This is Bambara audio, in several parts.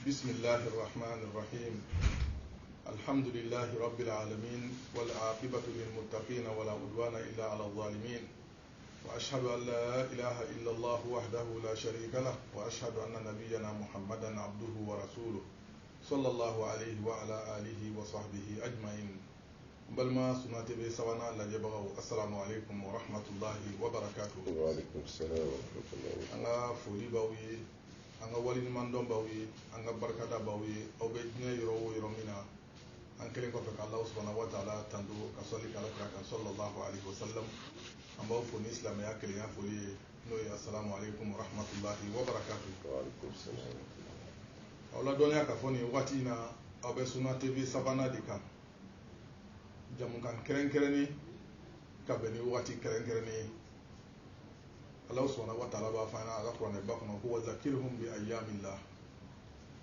بسم الله الرحمن الرحيم الحمد لله رب العالمين والعاقبة للمتقين ولا عدوان إلا على الظالمين وأشهد أن لا إله إلا الله وحده لا شريك له وأشهد أن نبينا محمدا عبده ورسوله صلى الله عليه وعلى آله وصحبه أجمعين بل ما سنات بي سوانا لجبغو السلام عليكم ورحمة الله وبركاته. وعليكم السلام ورحمة الله وبركاته. أنا فولي باوي أنا ولي مندوم باوي أنا بركة باوي أو بيجنا يرو يرومينا أنا كلين كفك الله سبحانه وتعالى تندو كسولي كلاك صلى الله عليه وسلم أنا باو فوني إسلام يا كلين فولي نوي السلام عليكم ورحمة الله وبركاته. وعليكم السلام. أولا دنيا كفوني واتينا أو بسنا تبي سبانا ديكا jamukan keren-kereni kabeni wati keren-kereni Allah subhanahu wa ta'ala ba fana ala qur'an ba kuma huwa zakirhum bi ayyamillah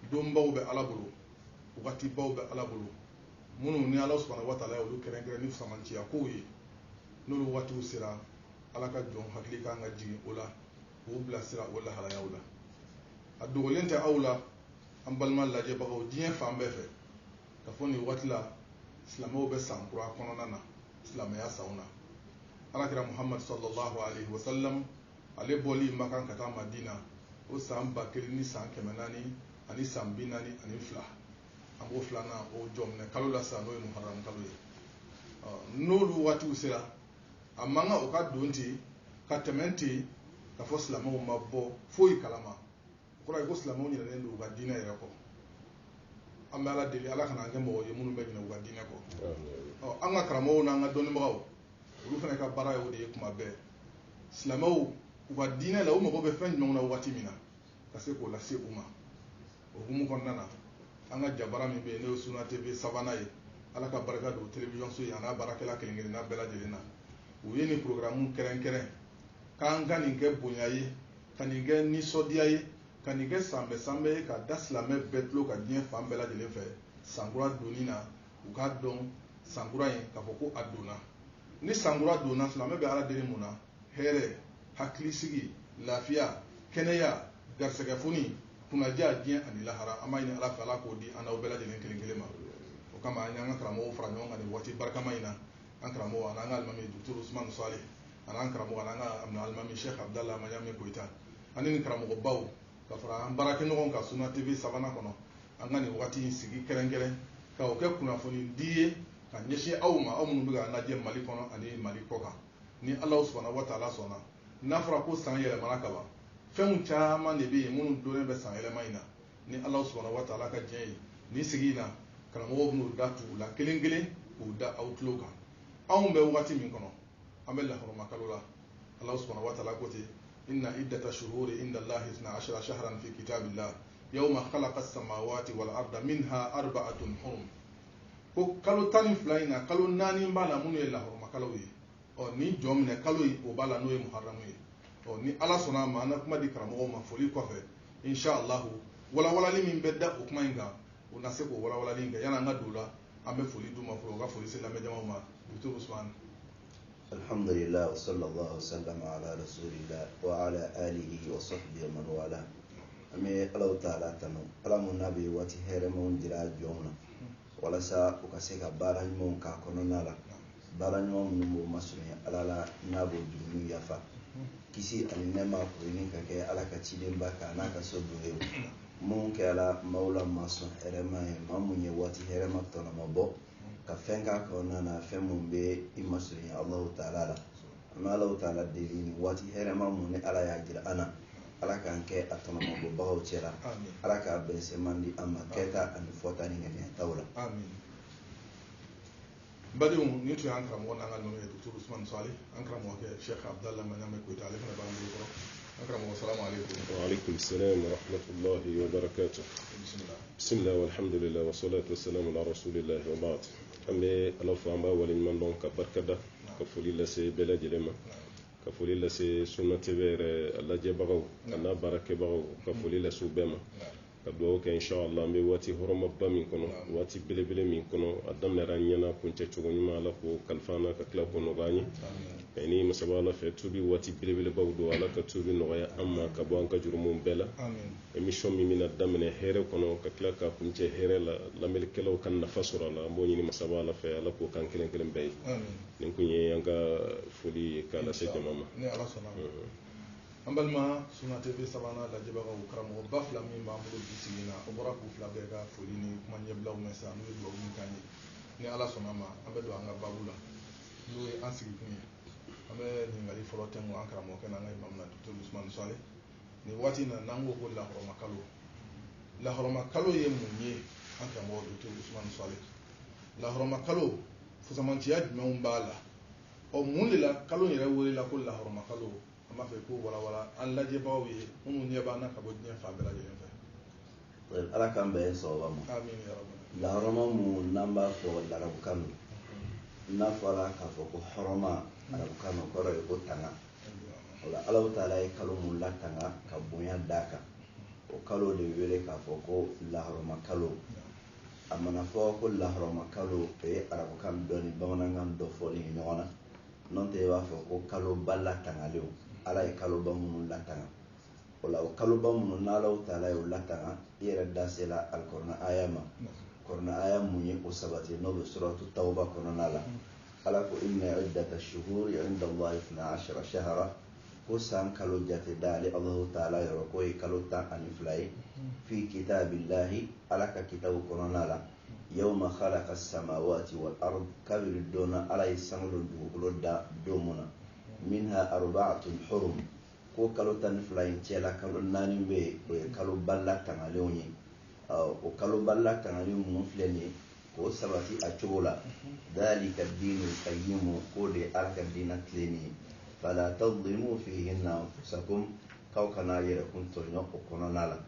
dum bawbe alabulu wati bawbe alabulu munu ni Allah subhanahu wa ta'ala yu keren-kereni samanci akoyi nuru wati usira alaka jon hakli ka ngaji ola wo bla sira wala hala yawla adugolenta awla ambalman laje bago dien fambe fe kafoni watla silamɛw bɛ san kura kɔnɔna na silamɛya sanw na alakira muhammad sallallahu alaihi wasallam ale bɔli makan ka taa madina o san 1000 ni san 400 ani san 442 an b'o filanan o jɔ minɛ kalo la sa n'o ye muharram kalo ye n'olu waatiw sera a man kan o ka don ten ka tɛmɛ ten ka fɔ silamɛw ma bɔ foyi kalama o kɔrɔ ye ko silamɛw ɲinɛnen don u ka diinɛ yɛrɛ kɔ an bɛ ala deli ala kana an kɛ mɔgɔ ye minnu bɛ ɲinɛ u ka diinɛ kɔ an ka karamɔgɔw n'an ka dɔnnibagaw olu fana ka baara ye o de ye kuma bɛɛ silamɛw u ka diinɛ la u mago bɛ fɛn jumɛnw na waati min na ka se k'o lase u ma o hukumu kɔnɔna na an ka jabara min bɛ yen n'o ye Suna TV sabanan ye ala ka barika don télévision so ye a n'a baarakɛla kelen-kelenna bɛɛ lajɛlen na u ye nin programme kɛrɛnkɛrɛn k'an ka nin kɛ bonya ye ka nin kɛ nisɔndiya ye ka nin kɛ sanbɛ-sanbɛ ye ka da silamɛ bɛɛ tulo ka diɲɛ fan bɛɛ lajɛlen fɛ sankura donni na u k'a dɔn sankura in k'a fɔ ko a donna ni sankura donna silamɛ bɛ ala deli mun na hɛrɛ hakilisigi lafiya kɛnɛya garisɛgɛfoni kunnaja diɲɛ ani lahara an b'a ɲini ala fɛ ala k'o di an n'aw bɛɛ lajɛlen kelen-kelen ma o kama an y'an ka karamɔgɔw fara ɲɔgɔn kan nin waati barikama in na an karamɔgɔ an'an ka alimami docteur Usman Saleh an'an karamɔgɔ an'an ka alimami Sheikh Abdallah Mayame Koyita ani nin karamɔgɔbaw ka fara an baarakɛ ɲɔgɔn ka Suna TV sabanan kɔnɔ an ka nin waati in sigi kɛrɛnkɛrɛn ka o kɛ kunnafoni di ye ka ɲɛsin aw ma aw minnu bɛ ka lajɛ Mali kɔnɔ ani Mali kɔ kan ni Ala subhanahu wa ta'ala sɔnna n'a fɔra ko san yɛlɛmana ka ban fɛnw caman de bɛ yen minnu donnen bɛ san yɛlɛma in na ni Ala subhanahu wa ta'ala ka diɲɛ ye ni sigi in na karamɔgɔw bɛn'u da tugu la kelen-kelen k'u da aw tulo kan anw bɛ waati min kɔnɔ an bɛ lahɔrɔma kalo la Ala subhanahu wa ta'ala ko ten إن عدة الشهور عند الله 12 شهرا في كتاب الله يوم خلق السماوات والأرض منها 4 حرم ko kalo 12 in na kalo 4 b'a la minnu ye lahɔrɔma kalo ye ni jɔn minɛ kalo ye o b'a la n'o ye muharram ye ni ala sɔnna a ma an ka kuma di karamɔgɔw ma foli kɔfɛ inshallah walawalali min bɛ da o kuma in kan o na se k'o walawalali kɛ yan'an ka don la an bɛ foli d'u ma fɔlɔ u ka foli se lamɛnjamaw ma docteur Usman. الحمد لله وصلى الله وسلم على رسول الله وعلى آله وصحبه ومن والاه أمي الله تعالى تنو على النبي واتي هرمون جرا جونا ولا سا وكسيك باران مون كاكوننا لا باران مون نمو مسوني على لا نابو جمو يفا كيسي أنما كوني كake على كتيدين باكا ناكا سودو مون كلا مولا مسون هرمان مامون يواتي هرمان تونا مبو ka fɛn k'a kɔnɔna na fɛn mun bɛ i masurunya Allahu Taala la an bɛ Allahu Taala deli nin waati hɛrɛma mun ni ala y'a jira an na ala k'an kɛ a tɔnɔmabɔbagaw cɛla ala k'a bɛnsɛman di an ma kɛta ani fɔta ni ŋaniya taw la. badenw ni tun y'an karamɔgɔ n'an ka nɔnɔ ye docteur Usman Saleh an karamɔgɔkɛ Sheikh Abdallah Mayame Koyita ale fana b'an bolo kɔrɔ an karamɔgɔ salamu alaikum. wa alaikum salam wa rahmatullahi wa barakatuh. bismillah walhamdulillah wa salatu wa salamu ala rasulillah wa ba'd. an bɛ ala fo an b'a waleɲuman dɔn ka barika da ka foli lase bɛɛ lajɛlen ma ka foli lase Suna TV yɛrɛ a lajɛbagaw a n'a baarakɛbagaw ka foli lase u bɛɛ ma ka duwawu kɛ inshallah an bɛ waati hɔrɔmaba min kɔnɔ waati belebele min kɔnɔ a daminɛra ɲɛna kuncɛ cogo ɲuman ala k'o kalifa an na ka tila k'o nɔgɔya an ye ni masaba ala fɛ tubi waati belebelebaw don ala ka tubi nɔgɔya an ma ka bɔ an ka jurumunw bɛɛ la émission min bɛna daminɛ hɛrɛ kɔnɔ ka tila ka kuncɛ hɛrɛ la lamɛnnikɛlaw ka nafa sɔrɔ a la an b'o ɲini masaba ala fɛ ala k'o kan kelen kelen bɛɛ ye nin kun ye an ka foli k'a lase jama ma an balima Sunna TV sabanan lajɛbagaw karamɔgɔ ba fila min b'an bolo bi sigi na o bɔra k'u fila bɛɛ ka foli ni kuma ɲɛbilaw mɛn sa n'o ye duwawu min kan ye ni ala sɔnna ma an bɛ don an ka babu la n'o ye an sigikun ye an bɛ ɲininkali fɔlɔ tɛnku an karamɔgɔkɛ n'an ka imam na Dr. Usmane Suale nin waati in na n'an ko ko lahɔrɔmakalo lahɔrɔmakalo ye mun ye an karamɔgɔ Dr. Usmane Suale lahɔrɔmakalo fusamantiya jumɛnw b'a la mun de la kalo yɛrɛ welela ko lahɔrɔmakalo an b'a fɛ ko walawala an lajɛbagaw ye minnu ɲɛ b'an na ka bɔ diɲɛ fan bɛɛ lajɛlen fɛ ala k'an bɛɛ sɔrɔba ma amin ya rabbal lahɔrɔma mun n'an b'a fɔ larabukan n'a fɔra k'a fɔ ko hɔrɔma arabukan kɔrɔ ye ko tanga o la ala ta'ala ye kalo mun latanga ka bonya d'a kan o kalo de wele k'a fɔ ko lahɔrɔmakalo a mana fɔ ko lahɔrɔmakalo o ye arabukan dɔ ni bamanankan dɔ fɔli ɲɔgɔn na n'o tɛ i b'a fɔ ko kaloba latangalenw ala ye kaloba minnu latanga o la o kaloba minnu n'ala ta'ala y'o latanga i yɛrɛ da sela alikɔrɔna aya ma kɔrɔna aya mun ye o sabati n'o bɛ suratu tawba kɔnɔna la ala ko inna iddata shuhuri inda allahi 12 shahra ko san kalo jate d'ale allahu ta'ala yɔrɔ k'o ye kalo 12 ye fi kitabillahi ala ka kitabu kɔnɔna la yawma khalaqa as-samawati wal ard kabiri dona ala ye sanga don dugukolo da don mun na minha arba'atun hurum ko kalo 12 in cɛla kalo 4 bɛ yen o ye kalo balla tangalenw ye o kalo balla tangalenw mun filɛ nin ye k'o sabati a cogo la dhalika ad-dinul qayyim ko de ala ka diinɛ tilenni ye fala tadlimu fihinna anfusakum kaw kana yɛrɛkun tɔɲɔ o kɔnɔna la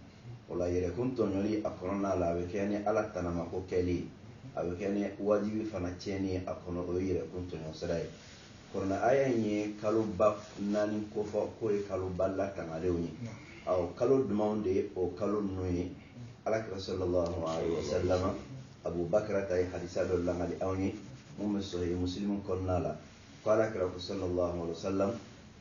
o la yɛrɛkun tɔɲɔli a kɔnɔna la a bɛ kɛ ni ala tanama ko kɛli a bɛ kɛ ni wajibi fana tiɲɛni a kɔnɔ o ye yɛrɛkun tɔɲɔ sira ye kɔrɔna aya in ye kalo ba 4 ko fɔ k'o ye kalo ba latangalenw ye kalo dumanw de ye o kalo ninnu ye alakira sallallahu alaihi wasallam abubakar ta ye hadisa dɔ langali anw ye mun bɛ sahih muslim kɔnɔna la ko alakira sallallahu alaihi wasallam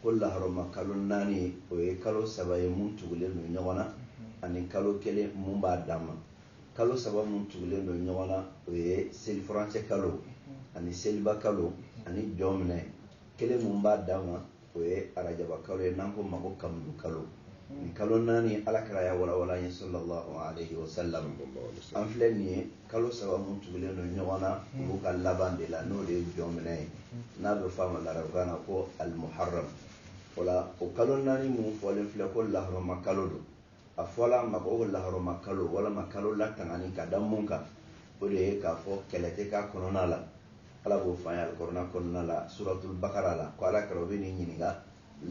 ko lahɔrɔma kalo 4 o ye kalo 3 ye mun tugulen don ɲɔgɔn na ani kalo 1 mun b'a dan ma kalo 3 mun tugulen don ɲɔgɔn na o ye selifurancɛ kalo ani seliba kalo ani jɔnminɛ kelen mun b'a dan ma o ye arajaba kalo ye n'an ko ma ko kamudu kalo ni kalo 4 alakira ya walawala ye sallallahu alaihi wasallam an filɛ nin ye kalo 3 mun tugulen don ɲɔgɔn na olu ka laban de la n'o de ye jɔnminɛ ye n'a bɛ f'a ma larabakan na ko al-muharram o la o kalo 4 mun fɔlen filɛ ko lahɔrɔma kalo don a fɔla a ma ko lahɔrɔma kalo walama kalo latangani ka da mun kan o de ye k'a fɔ kɛlɛ tɛ k'a kɔnɔna la ala b'o f'an ye alikɔrɔna kɔnɔna la suratul bakara la ko ala kɛra o bɛ nin ɲininka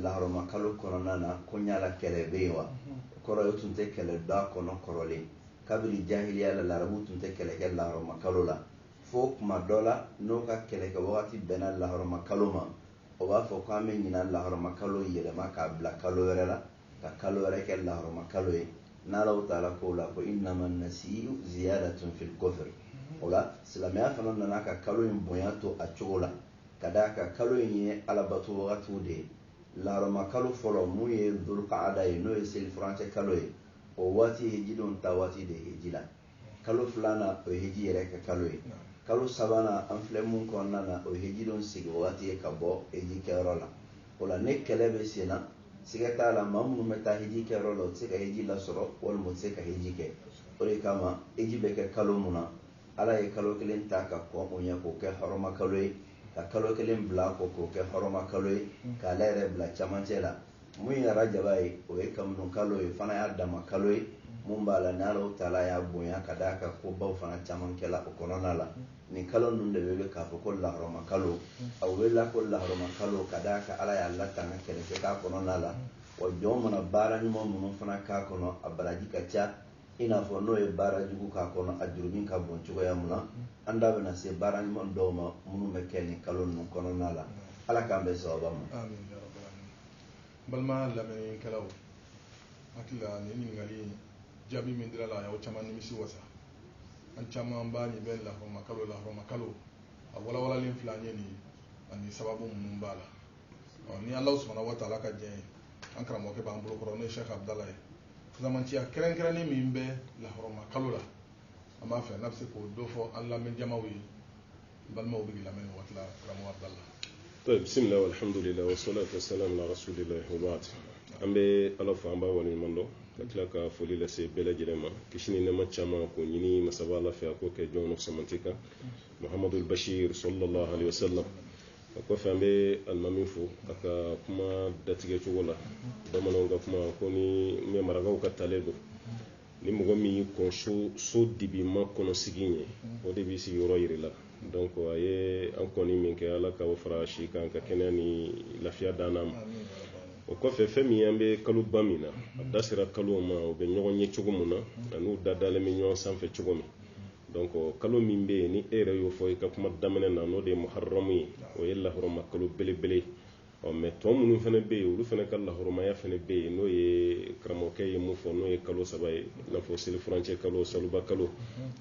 lahɔrɔma kalo kɔnɔna na ko ɲala kɛlɛ bɛ yen wa o kɔrɔ ye tun tɛ kɛlɛ da kɔnɔ kɔrɔlen kabiri jahiliya la larabu tun tɛ kɛlɛ kɛ lahɔrɔma kalo la fo kuma dɔ la n'o ka kɛlɛ kɛ wagati bɛnna lahɔrɔma kalo ma o b'a fɔ ko an bɛ ɲina lahɔrɔma kalo yɛlɛma k'a bila kalo wɛrɛ la ka kalo wɛrɛ kɛ lahɔrɔma kalo ye n'alaw taala ko la ko innama nasiyu ziyadatun fil kufr o la silamɛya fana nana ka kalo in bonya to a cogo la ka d'a kan kalo in ye alabato wagatiw de ye lahɔrɔma kalo fɔlɔ mun ye dhulqaada ye n'o ye selifurancɛ kalo ye o waati hijidenw ta waati de ye hiji la kalo filanan o ye hiji yɛrɛ kɛ kalo ye kalo sabanan an filɛ mun kɔnɔna na o ye hijidenw sigi waati ye ka bɔ hiji kɛyɔrɔ la o la ne kɛlɛ bɛ sen na siga t'a la maa minnu bɛ taa hiji kɛyɔrɔ la o tɛ se ka hiji lasɔrɔ walima o tɛ se ka hiji kɛ o de kama hiji bɛ kɛ kalo mun na ala ye kalo 1 ta ka kɔn o ɲɛ k'o kɛ hɔrɔma kalo ye ka kalo 1 bila k'o kɛ hɔrɔma kalo ye k'ale yɛrɛ bila camancɛ la mun ye arajaba ye o ye kamunu kalo ye fana y'a dama kalo ye mun b'a la ni Alahu Taala y'a bonya ka d'a kan kobaw fana caman kɛla o kɔnɔna la nin kalo ninnu de wele k'a fɔ ko lahɔrɔma kalo a welela ko lahɔrɔma kalo ka d'a kan ala y'a latanga kɛlɛ kɛ k'a kɔnɔna la wa jɔn mana baara ɲuman minnu fana k'a kɔnɔ a baraji ka ca i n'a fɔ n'o ye baara jugu k'a kɔnɔ a jurumin ka bon cogoya mun na an da bɛna se baara ɲuman dɔw ma minnu bɛ kɛ nin kalo ninnu kɔnɔna la ala k'an bɛ sababa ma amin ya rabbal alamin balima lamɛnnikɛlaw hakili la nin ɲininkali jaabi min dira la y'aw caman nimisi wasa an caman b'a ɲi bɛ lahɔrɔma kalo a walawalalen fila an ye nin ani sababu minnu b'a la ni Alahu subhanahu wa ta'ala ka jɛn ye an karamɔgɔkɛ b'an bolo kɔrɔ n'o ye Sheikh Abdala ye fusamanciya kɛrɛnkɛrɛnnen min bɛ lahɔrɔma kalo la an b'a fɛ n'a bɛ se k'o dɔ fɔ an lamɛnjamaw ye balimaw bɛ k'i lamɛn nin waati la karamɔgɔ Abdala. بسم الله والحمد لله والصلاة والسلام على رسول الله وبعد an bɛ Ala fo an b'a waleɲuman dɔn ka tila ka foli lase bɛɛ lajɛlen ma kisi ni nɛɛma caman k'o ɲini masaba Ala fɛ a k'o kɛ jɔn samanti kan Muhammadul Bashir sallallahu alaihi wasallam o kɔfɛ an bɛ alimami fo a ka kuma datigɛ cogo la bamananw ka kuma ko ni marakaw ka talen don ni mɔgɔ min y'i kɔn so dibi ma kɔnɔ sigi ɲɛ o de b'i sigiyɔrɔ yiri la donc a ye an kɔni min kɛ Ala k'o fara si kan ka kɛnɛya ni lafiya d'an ma o kɔfɛ fɛn min an bɛ kaloba min na a da sera kalo ma o bɛ ɲɔgɔn ye cogo min na an'u da dalen bɛ ɲɔgɔn sanfɛ cogo min donc kalo min bɛ yen ni e yɛrɛ y'o fɔ i ka kuma daminɛ na n'o de ye muharram ye o ye lahɔrɔma kalo belebele mais tɔ minnu fana bɛ yen olu fana ka lahɔrɔmaya fana bɛ yen n'o ye karamɔgɔkɛ ye mun fɔ n'o ye kalo 3 ye i n'a fɔ selifurancɛ kalo saluba kalo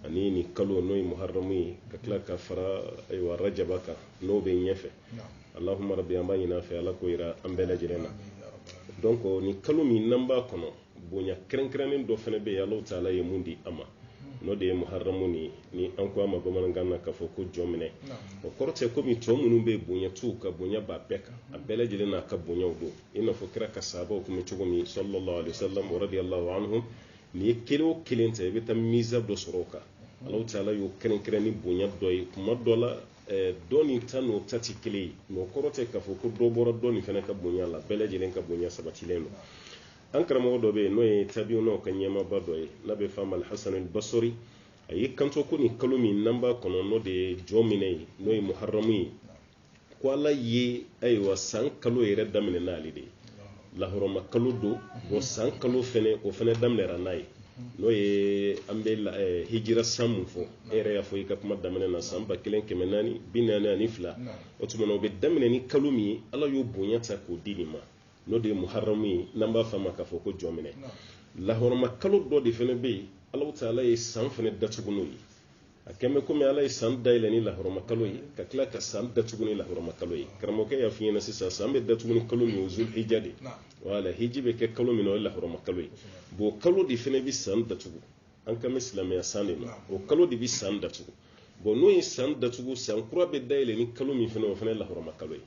ani nin kalo n'o ye muharram ye ka tila ka fara ayiwa rajaba kan n'o bɛ ɲɛfɛ Allahumma rabbi an b'a ɲini a fɛ Ala k'o jira an bɛɛ lajɛlen na donc ni kalo min n'an b'a kɔnɔ bonya kɛrɛnkɛrɛnnen dɔ fana bɛ yen Alahu Taala ye mun di a ma n'o de ye muharram ni an ko a ma bamanankan na k'a fɔ ko jɔn minɛ o kɔrɔ tɛ komi tɔ minnu bɛ bonya t'u ka bonya b'a bɛɛ kan a bɛɛ lajɛlen n'a ka bonyaw don i n'a fɔ kira ka sahabaw kun bɛ cogo min sallallahu alaihi wasallam wa radiyallahu anhum ni ye kelen o kelen ta i bɛ taa miza dɔ sɔrɔ o kan Alahu Taala y'o kɛrɛnkɛrɛn ni bonya dɔ ye kuma dɔ la dɔ ni ta n'o ta tɛ kelen ye mais o kɔrɔ tɛ k'a fɔ ko dɔ bɔra dɔ nin fana ka bonya la bɛɛ lajɛlen ka bonya sabatilen don an karamɔgɔ dɔ bɛ yen n'o ye tabi'unaw ka ɲɛmaaba dɔ ye n'a bɛ f'a ma Al-Hasan al-Basri a y'i kanto ko nin kalo min n'an b'a kɔnɔ n'o de ye jɔn minɛ ye n'o ye muharram ye ko Ala ye ayiwa san kalo yɛrɛ daminɛ n'ale de ye lahɔrɔma kalo don bon san kalo fana o fana daminɛra n'a ye n'o ye an bɛ hijira san mun fɔ e yɛrɛ y'a fɔ i ka kuma daminɛ na san 1442 o tuma na o bɛ daminɛ ni kalo min ye Ala y'o bonya ta k'o di nin ma n'o de ye muharram ye n'an b'a f'a ma k'a fɔ ko jɔn minɛ lahɔrɔma kalo dɔ de fana bɛ yen Alahu Taala ye san fana datugu n'o ye a kɛmɛ komi Ala ye san dayɛlɛ ni lahɔrɔma kalo ye ka tila ka san datugu ni lahɔrɔma kalo ye karamɔgɔkɛ y'a f'i ɲɛna sisan san bɛ datugu ni kalo min ye Zulhijja de wala hiji bɛ kɛ kalo min na o ye lahɔrɔma kalo ye bon kalo de fana bɛ san datugu an kan bɛ silamɛya san de ma o kalo de bɛ san datugu bon n'o ye san datugu san kura bɛ dayɛlɛ ni kalo min fana o fana ye lahɔrɔma kalo ye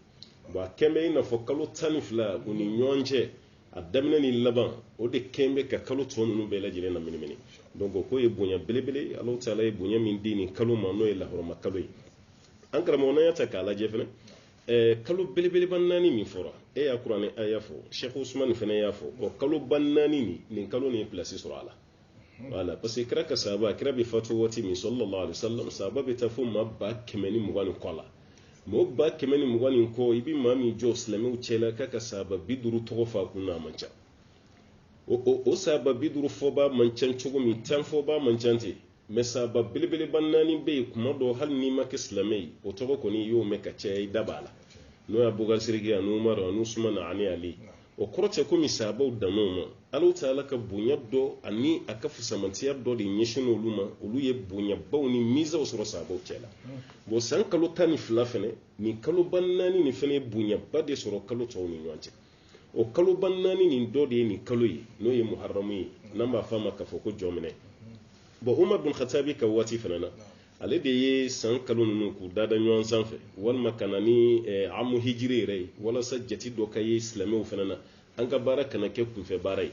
bon a kɛmɛ i n'a fɔ kalo 12 u ni ɲɔgɔn cɛ a daminɛ ni laban o de kɛn bɛ ka kalo tɔ ninnu bɛɛ lajɛlen na minimini donc ko ye bonya belebele Alahu Taala ye bonya min di nin kalo ma n'o ye lahɔrɔma kalo ye an karamɔgɔ n'an y'a ta k'a lajɛ fana kalo belebeleba 4 min fɔra e y'a kuranɛ aya fɔ Sheikh Usman fana y'a fɔ bon kalo ba 4 nin kalo nin ye place sɔrɔ a la voilà parce que kira ka sahaba kira bɛ fatu waati min sallallahu alaihi wasallam sahaba bɛ taa fo maa 120 kɔ la mɔgɔ 120 kɔ i bɛ maa min jɔ silamɛw cɛla k'a ka sahaba 50 tɔgɔ fɔ a kun na a man ca o sahaba 50 fɔba man ca cogo min 10 fɔba man ca ten mais sahaba belebeleba 4 bɛ yen kuma dɔ hali n'i ma kɛ silamɛ ye o tɔgɔ kɔni y'o mɛn ka caya i da b'a la n'o ye Abubakar Sidiki ani Umaru ani Usman ani Ali o kɔrɔ tɛ komi sahabaw dan'o ma Alahu Taala ka bonya dɔ ani a ka fusamantiya dɔ de ɲɛsin olu ma olu ye bonyabaw ni mizaw sɔrɔ sahabaw cɛla bon san kalo 12 fana nin kalo ba 4 nin fana ye bonyaba de sɔrɔ kalo tɔw ni ɲɔgɔn cɛ o kalo ba 4 nin dɔ de ye nin kalo ye n'o ye muharram ye n'an b'a f'a ma k'a fɔ ko jɔn minɛ bon Umar bin Khattabi ka waati fana na ale de ye san kalo ninnu k'u dada ɲɔgɔn sanfɛ walima ka na ni amu hijiri yɛrɛ ye walasa jate dɔ ka ye silamɛw fana na an ka baara kana kɛ kunfɛ baara ye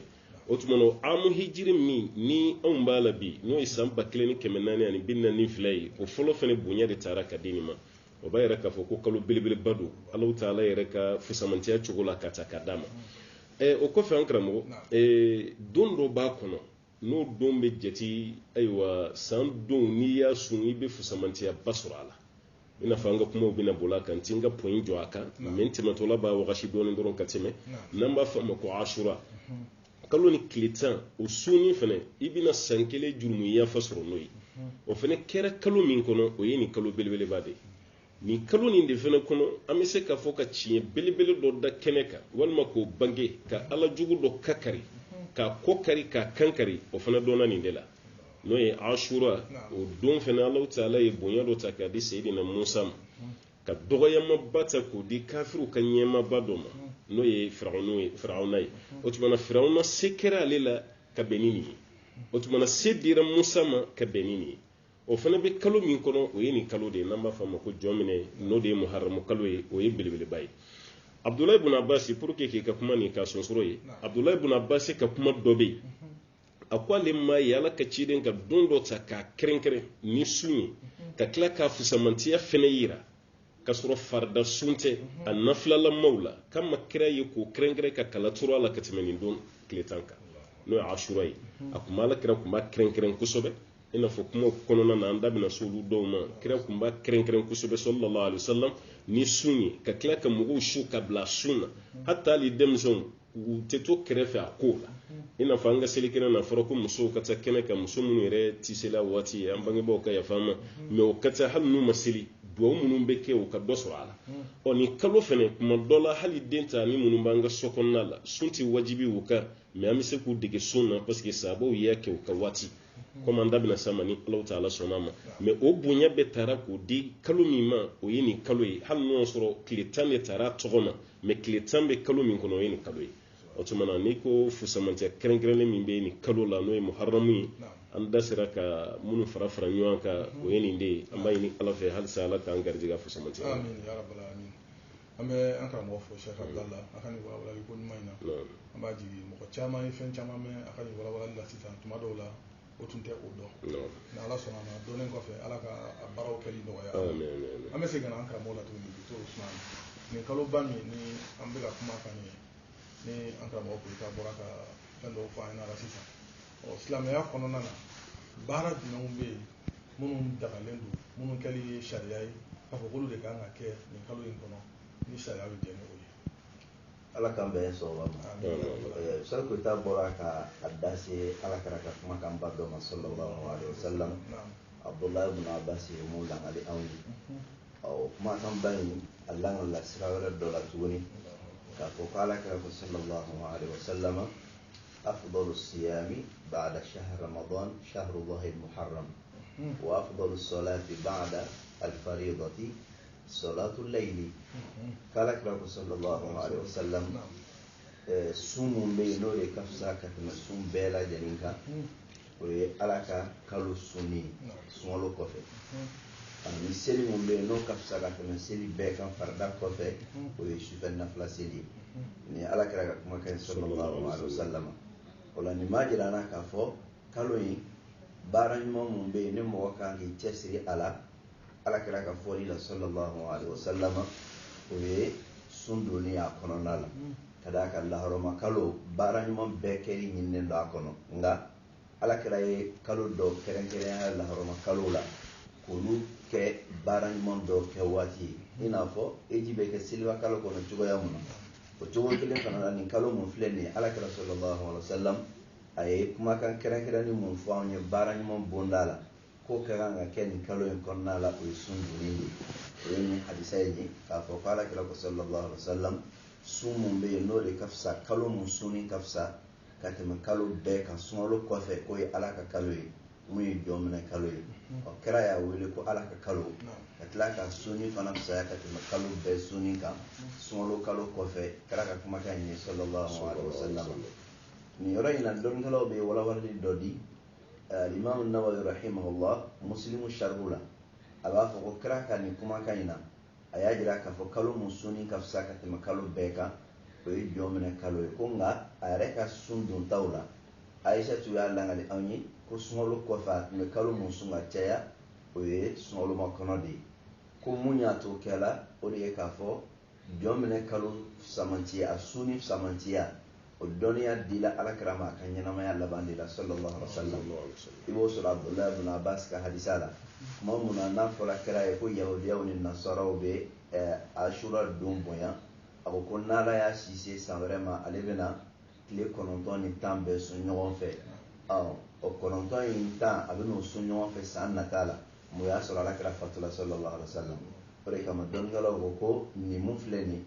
o tuma na amu hijiri min ni anw b'a la bi n'o ye san 1442 ye o fɔlɔ fana bonya de taara ka di nin ma o b'a yɛrɛ k'a fɔ ko kalo belebeleba don Alahu Taala yɛrɛ ka fusamantiya cogo la ka ta ka d'a ma o kɔfɛ an karamɔgɔ don dɔ b'a kɔnɔ n'o don bɛ jate ayiwa san don n'i y'a sun i bɛ fusamantiya ba sɔrɔ a la i n'a fɔ an ka kumaw bɛna boli a kan n ka pɔyin jɔ a kan mais n tɛmɛtɔla b'a wagasi dɔɔnin dɔrɔn ka tɛmɛ n'an b'a fɔ a ma ko Ashura kalo ni tile 10 o sunni fana i bɛna san kelen jurumuya fa sɔrɔ n'o ye o fana kɛra kalo min kɔnɔ o ye nin kalo belebeleba de ye nin kalo nin de fana kɔnɔ an bɛ se k'a fɔ ka tiɲɛ belebele dɔ da kɛnɛ kan walima k'o bange ka ala jugu dɔ kakari ka kokari ka kankari o fana donna nin de la n'o ye ashura o don fana Allah ta'ala ye bonya dɔ ta k'a di Seydina Musa ma ka dɔgɔyamaba ta k'o di kafiru ka ɲɛmaaba dɔ ma n'o ye Firawuna ye o tuma na Firawuna se kɛra ale la ka bɛn ni nin ye o tuma na se dira Musa ma ka bɛn ni nin ye o fana bɛ kalo min kɔnɔ o ye nin kalo de ye n'an b'a fɔ a ma ko jɔn minɛ n'o de ye Muharram kalo ye o ye belebeleba ye Abdoulaye ibn Abbas pour que k'i ka kuma nin ka sonsoro ye Abdoulaye ibn Abbas ka kuma dɔ bɛ yen a ko ale ma ye Ala ka ciden ka don dɔ ta k'a kɛrɛnkɛrɛn ni sun ye ka tila k'a fusamantiya fɛnɛ yira ka sɔrɔ farida sun tɛ a nafilalamaw la k'a ma kira ye k'o kɛrɛnkɛrɛn ka kala turu a la ka tɛmɛ nin don tile 10 kan n'o ye Ashura ye a kun b'a la kira kun b'a kɛrɛnkɛrɛn kosɛbɛ i n'a fɔ kuma kɔnɔna na an da bɛna s'olu dɔw ma kira kun b'a kɛrɛnkɛrɛn kosɛbɛ sallallahu alaihi wasallam ni sun ye ka tila ka mɔgɔw su ka bila sun na hatta hali denmisɛnw u tɛ to kɛrɛfɛ a ko la i n'a fɔ an ka selikɛnɛ na fɔra ko musow ka taa kɛnɛ kan muso minnu yɛrɛ tɛ seli a waati an bangebaaw ka yafa ma mais o ka taa hali n'u ma seli duwawu minnu bɛ kɛ u ka dɔ sɔrɔ a la nin kalo fɛnɛ kuma dɔ la hali den ta ni minnu b'an ka so kɔnɔna la sun tɛ wajibi u kan mais an bɛ se k'u dege sun na parce que sababuw y'a kɛ u ka waati comme an da bɛna s'a ma ni Alahu Ta'ala sɔnna ma mais o bonya bɛ taara k'o di kalo min ma o ye nin kalo ye hali n'o y'a sɔrɔ tile 10 de taara a tɔgɔ ma mais tile 10 bɛ kalo min kɔnɔ o ye nin kalo ye o tuma na n'i ko fusamantiya kɛrɛnkɛrɛnlen min bɛ nin kalo la n'o ye Muharram ye an da sera ka minnu fara ɲɔgɔn kan o ye nin de ye an b'a ɲini Ala fɛ halisa Ala k'an garijɛgɛ fusamantiya amin ya rabbal alamin an bɛ an karamɔgɔ fo Sheikh Abdallah a ka nin walawalali ko ɲuman in na an b'a jigi mɔgɔ caman ye fɛn caman mɛn a ka nin walawalali la sisan tuma dɔw la o tun tɛ o dɔn ni Ala sɔnna ma dɔnnen kɔfɛ Ala ka a baaraw kɛli nɔgɔya an bɛ segin ka na an karamɔgɔ la tuguni bi to Usman nin kaloba min ni an bɛ ka kuma kan ni an karamɔgɔ Koyita bɔra ka fɛn dɔw fɔ an ɲɛna la sisan silamɛya kɔnɔna na baara jumɛnw bɛ yen minnu dagalen don minnu kɛli ye sariya ye k'a fɔ k'olu de kan ka kɛ nin kalo in kɔnɔ ni sariya bɛ jɛ ni o ye Ala k'an bɛn sɔrɔ ma Sheikh Koyita bɔra ka a da se Ala kɛra ka kumakan ba dɔ ma sallallahu alaihi wasallam Abdoulaye ibn Abbas ye mun langali anw ye kumakan ba in a langala sira wɛrɛ dɔ la tuguni k'a fɔ ko Ala kɛra ko sallallahu alaihi wasallam أفضل الصيام بعد شهر رمضان شهر الله المحرم وأفضل الصلاة بعد الفريضة صلاة الليل قال كرب صلى الله عليه وسلم سوم بينو لكفسا كتم سوم بيلا جنينكا وعلاكا كالو سوني سوالو كوفي ni seli mun be no kafsa ka tɛmɛ seli bɛɛ kan farda kɔfɛ o ye sufɛ nafila seli ni Ala kɛra ka kuma kan sallallahu alaihi wasallam ola ni ma jira na k'a fɔ kalo in baara ɲuman mun bɛ yen ni mɔgɔ kan k'i cɛsiri a la Ala kɛra ka fɔli la sallallahu alaihi wasallam o ye sun donni a kɔnɔna la ka d'a kan laharama kalo baara ɲuman bɛɛ kɛli ɲininen don a kɔnɔ nka Ala kɛra ye kalo dɔ kɛrɛnkɛrɛnya laharama kalo la k'olu kɛ baara ɲuman dɔ kɛ waati ye i n'a fɔ eji bɛ kɛ seliba kalo kɔnɔ cogoya mun na o cogo kelen fana la nin kalo mun filɛ nin ye Ala kɛra sallallahu alaihi wasallam a ye kumakan kɛrɛnkɛrɛnni mun fɔ anw ye baara ɲuman bonda la k'o ka kan ka kɛ nin kalo in kɔnɔna la o ye sun donni de o ye nin hadisa ye k'a fɔ ko Ala kɛra sallallahu alaihi wasallam sun mun bɛ yen n'o de ka fisa kalo mun sunni ka fisa ka tɛmɛ kalo bɛɛ kan sunkalo kɔfɛ o ye Ala ka kalo ye mun ye jɔn minɛ kalo ye kɛra y'a wele ko Ala ka kalo ka tila ka sunni fana fisaya ka tɛmɛ kalo bɛɛ sunni kan sunkalo kalo kɔfɛ kɛra ka kumakan in ye sallallahu alaihi wasallam nin yɔrɔ in na dɔnnikɛlaw bɛ walawalali dɔ di Imam Nawawi rahimahullah Muslimu sharhu la a b'a fɔ ko kɛra ka nin kumakan in na a y'a jira k'a fɔ kalo mun sunni ka fisa ka tɛmɛ kalo bɛɛ kan o ye jɔn minɛ kalo ye ko nka a yɛrɛ ka sun dontaw la Aïsatu y'a langali anw ye ko sunkalo kɔfɛ a tun bɛ kalo mun sun ka caya o ye sunkalo makɔnɔ de ye ko mun y'a to kɛla o de ye k'a fɔ jɔn minɛ kalo samantiya a sunni samantiya o dɔnniya dila Alakira ma a ka ɲɛnamaya laban de la sallallahu alaihi wasallam i b'o sɔrɔ Abdullahi ibn Abbas ka hadisa la tuma mun na n'a fɔra kɛra ye ko yahudiyaw ni nasaraw bɛ Ashura don bonya a ko n'Ala y'a sise san wɛrɛ ma ale bɛna tile 9 ni 10 bɛɛ sun ɲɔgɔn fɛ o 9 ni 10 a bɛ n'o sun ɲɔgɔn fɛ san nata la mun y'a sɔrɔ Alakira fatula sallallahu alaihi wasallam o de kama dɔnnikɛlaw ko nin mun filɛ nin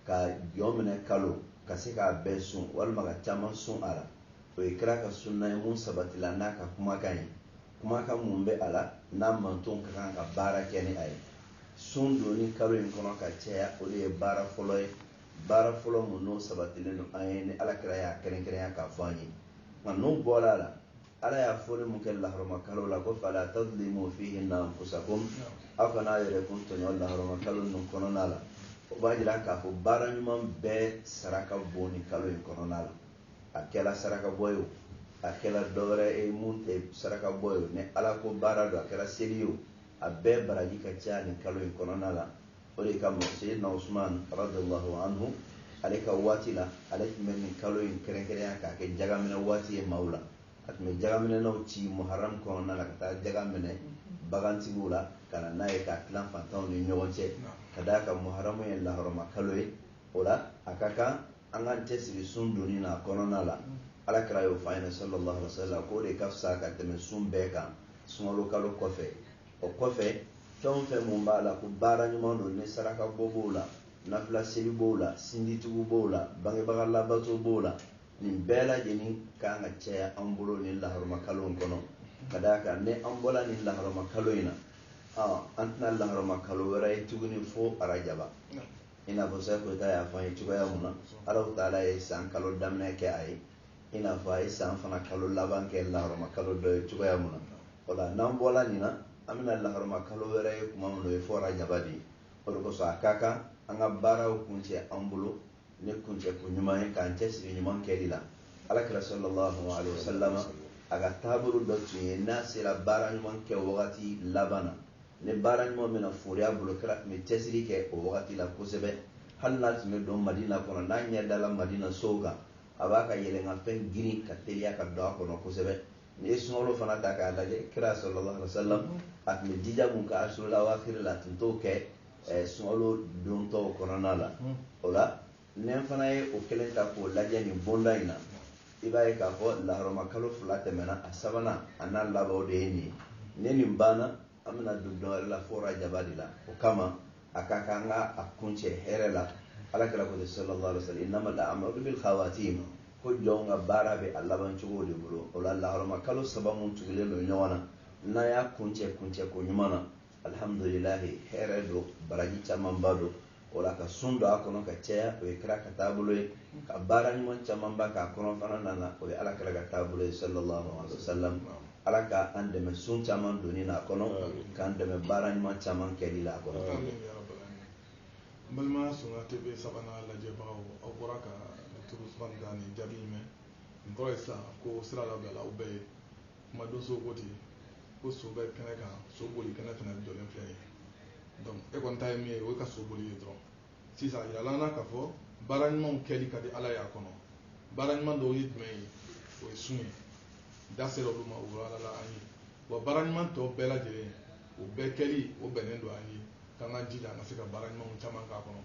ka jɔn minɛ kalo ka se k'a bɛɛ sun walima ka caman sun a la o ye kira ka sunna ye mun sabatila n'a ka kumakan ye kumakan mun bɛ a la n'a mantonw ka kan ka baara kɛ ni a ye sun donni kalo in kɔnɔ ka caya o de ye baara fɔlɔ ye baara fɔlɔ mun n'o sabatilen don an ye ni alakira y'a kɛrɛnkɛrɛnya k'a fɔ an ye nka n'o bɔra a la ala y'a fɔli mun kɛ laharama kalo la ko fala tadlimu fihinna anfusakum aw kana yɛrɛ kun tɔɲɔ laharama kalo ninnu kɔnɔna la o b'a jira k'a fɔ baara ɲuman bɛɛ saraka bon ni kalo in kɔnɔna la a kɛla saraka bɔ ye o a kɛla dɔwɛrɛ ye mun tɛ saraka bɔ ye o ni ala ko baara don a kɛra seli ye o a bɛɛ baraji ka ca nin kalo in kɔnɔna la o de kama Sayyidina Usman radiyallahu anhu ale ka waati la ale tun bɛ nin kalo in kɛrɛnkɛrɛnya k'a kɛ jagaminɛ waati ye maaw la a tun bɛ jagaminɛnaw ci muharam kɔnɔna la ka taa jagaminɛ bagantigiw la ka na n'a ye k'a tilan fantanw ni ɲɔgɔn cɛ ka d'a kan muharamu ye laharama kalo ye o la a ka kan an k'an cɛsiri sun donni na kɔnɔna la alakira y'o fɔ an ɲɛna sallallahu alaihi wa sallam k'o de ka fisa ka tɛmɛ sun bɛɛ kan sunkalo kalo kɔfɛ o kɔfɛ fɛn o fɛn mun b'a la ko baara ɲuman don ni saraka bɔ b'o la nafila seli b'o la sinditigiw b'o la bangebaga labato b'o la nin bɛɛ lajɛlen kan ka caya an bolo ni laharama kalo in kɔnɔ ka d'a kan ni an bɔla nin laharama kalo in na an tɛna laharama kalo wɛrɛ ye tuguni fo arajaba i n'a fɔ Seku Koyita y'a fɔ an ye cogoya mun na Alahu Taala ye san kalo daminɛ kɛ a ye i n'a fɔ a ye san fana kalo laban kɛ laharama kalo dɔ ye cogoya mun na o la n'an bɔla nin na an bɛna laharama kalo wɛrɛ ye kuma min na o ye fo arajaba de ye o de kosɔn a ka kan an ka baaraw kuncɛ an bolo ni kuncɛ ko ɲuman ye k'an cɛsiri ɲuman kɛli la alakira sallallahu alaihi wa sallam a ka taabolo dɔ tun ye n'a sera baara ɲuman kɛ wagati laban na ni baara ɲuman bɛna fori a bolo kira tun bɛ cɛsiri kɛ o wagati la kosɛbɛ hali n'a tun bɛ don Madina kɔnɔ n'a ɲɛ dala Madina sow kan a b'a ka yɛlɛnkanfɛn girin ka teliya ka don a kɔnɔ kosɛbɛ ni ye sunkalo fana ta k'a lajɛ kira sallallahu alaihi wa sallam a tun bɛ jija mun kɛ asura awakiri la a tun t'o kɛ sunkalo dontɔw kɔnɔna la o la ni fana ye o kelen ta k'o lajɛ nin bonda in na i b'a ye k'a fɔ laharama kalo 2 tɛmɛna a sabanan a n'a laban de ye nin ye ni nin banna an bɛna don dɔ wɛrɛ la fo arajaba de la o kama a ka kan an ka a kuncɛ hɛrɛ la alakira ko sallallahu alaihi wa sallam innamal a'malu bil khawatim ko jɔnw ka baara bɛ a laban cogo de bolo o la laharama kalo 3 mun tugulen don ɲɔgɔn na n'a y'a kuncɛ ko ɲuman na alhamdulilahi hɛrɛ don baraji camanba don o la ka sun don a kɔnɔ ka caya o ye kira ka taabolo ye ka baara ɲuman camanba k'a kɔnɔ fana nana o ye alakira ka taabolo ye sallallahu alaihi wa sallam ala ka an dɛmɛ sun caman donni na a kɔnɔ k'an dɛmɛ baara ɲuman caman kɛli la a kɔnɔ n balima Sunna TV sabanan lajɛbagaw aw bɔra ka Dr. Usman da nin jaabi mɛn nin kɔrɔ ye sisan ko sira labɛnla aw bɛɛ ye kuma don so ko ten ko so bɛ kɛnɛ kan so boli kɛnɛ fana jɔlen filɛ ye donc e kɔni ta ye min ye o ye ka so boli ye dɔrɔn sisan yala na k'a fɔ baara ɲumanw kɛli ka di ala y'a kɔnɔ baara ɲuman dɔw ye jumɛn ye o ye sun ye da sera olu ma o ala an ye wa baara ɲuman tɔ bɛɛ lajɛlen o bɛɛ kɛli o bɛnnen don an ye k'an ka jija an ka se ka baara ɲumanw caman k'a kɔnɔ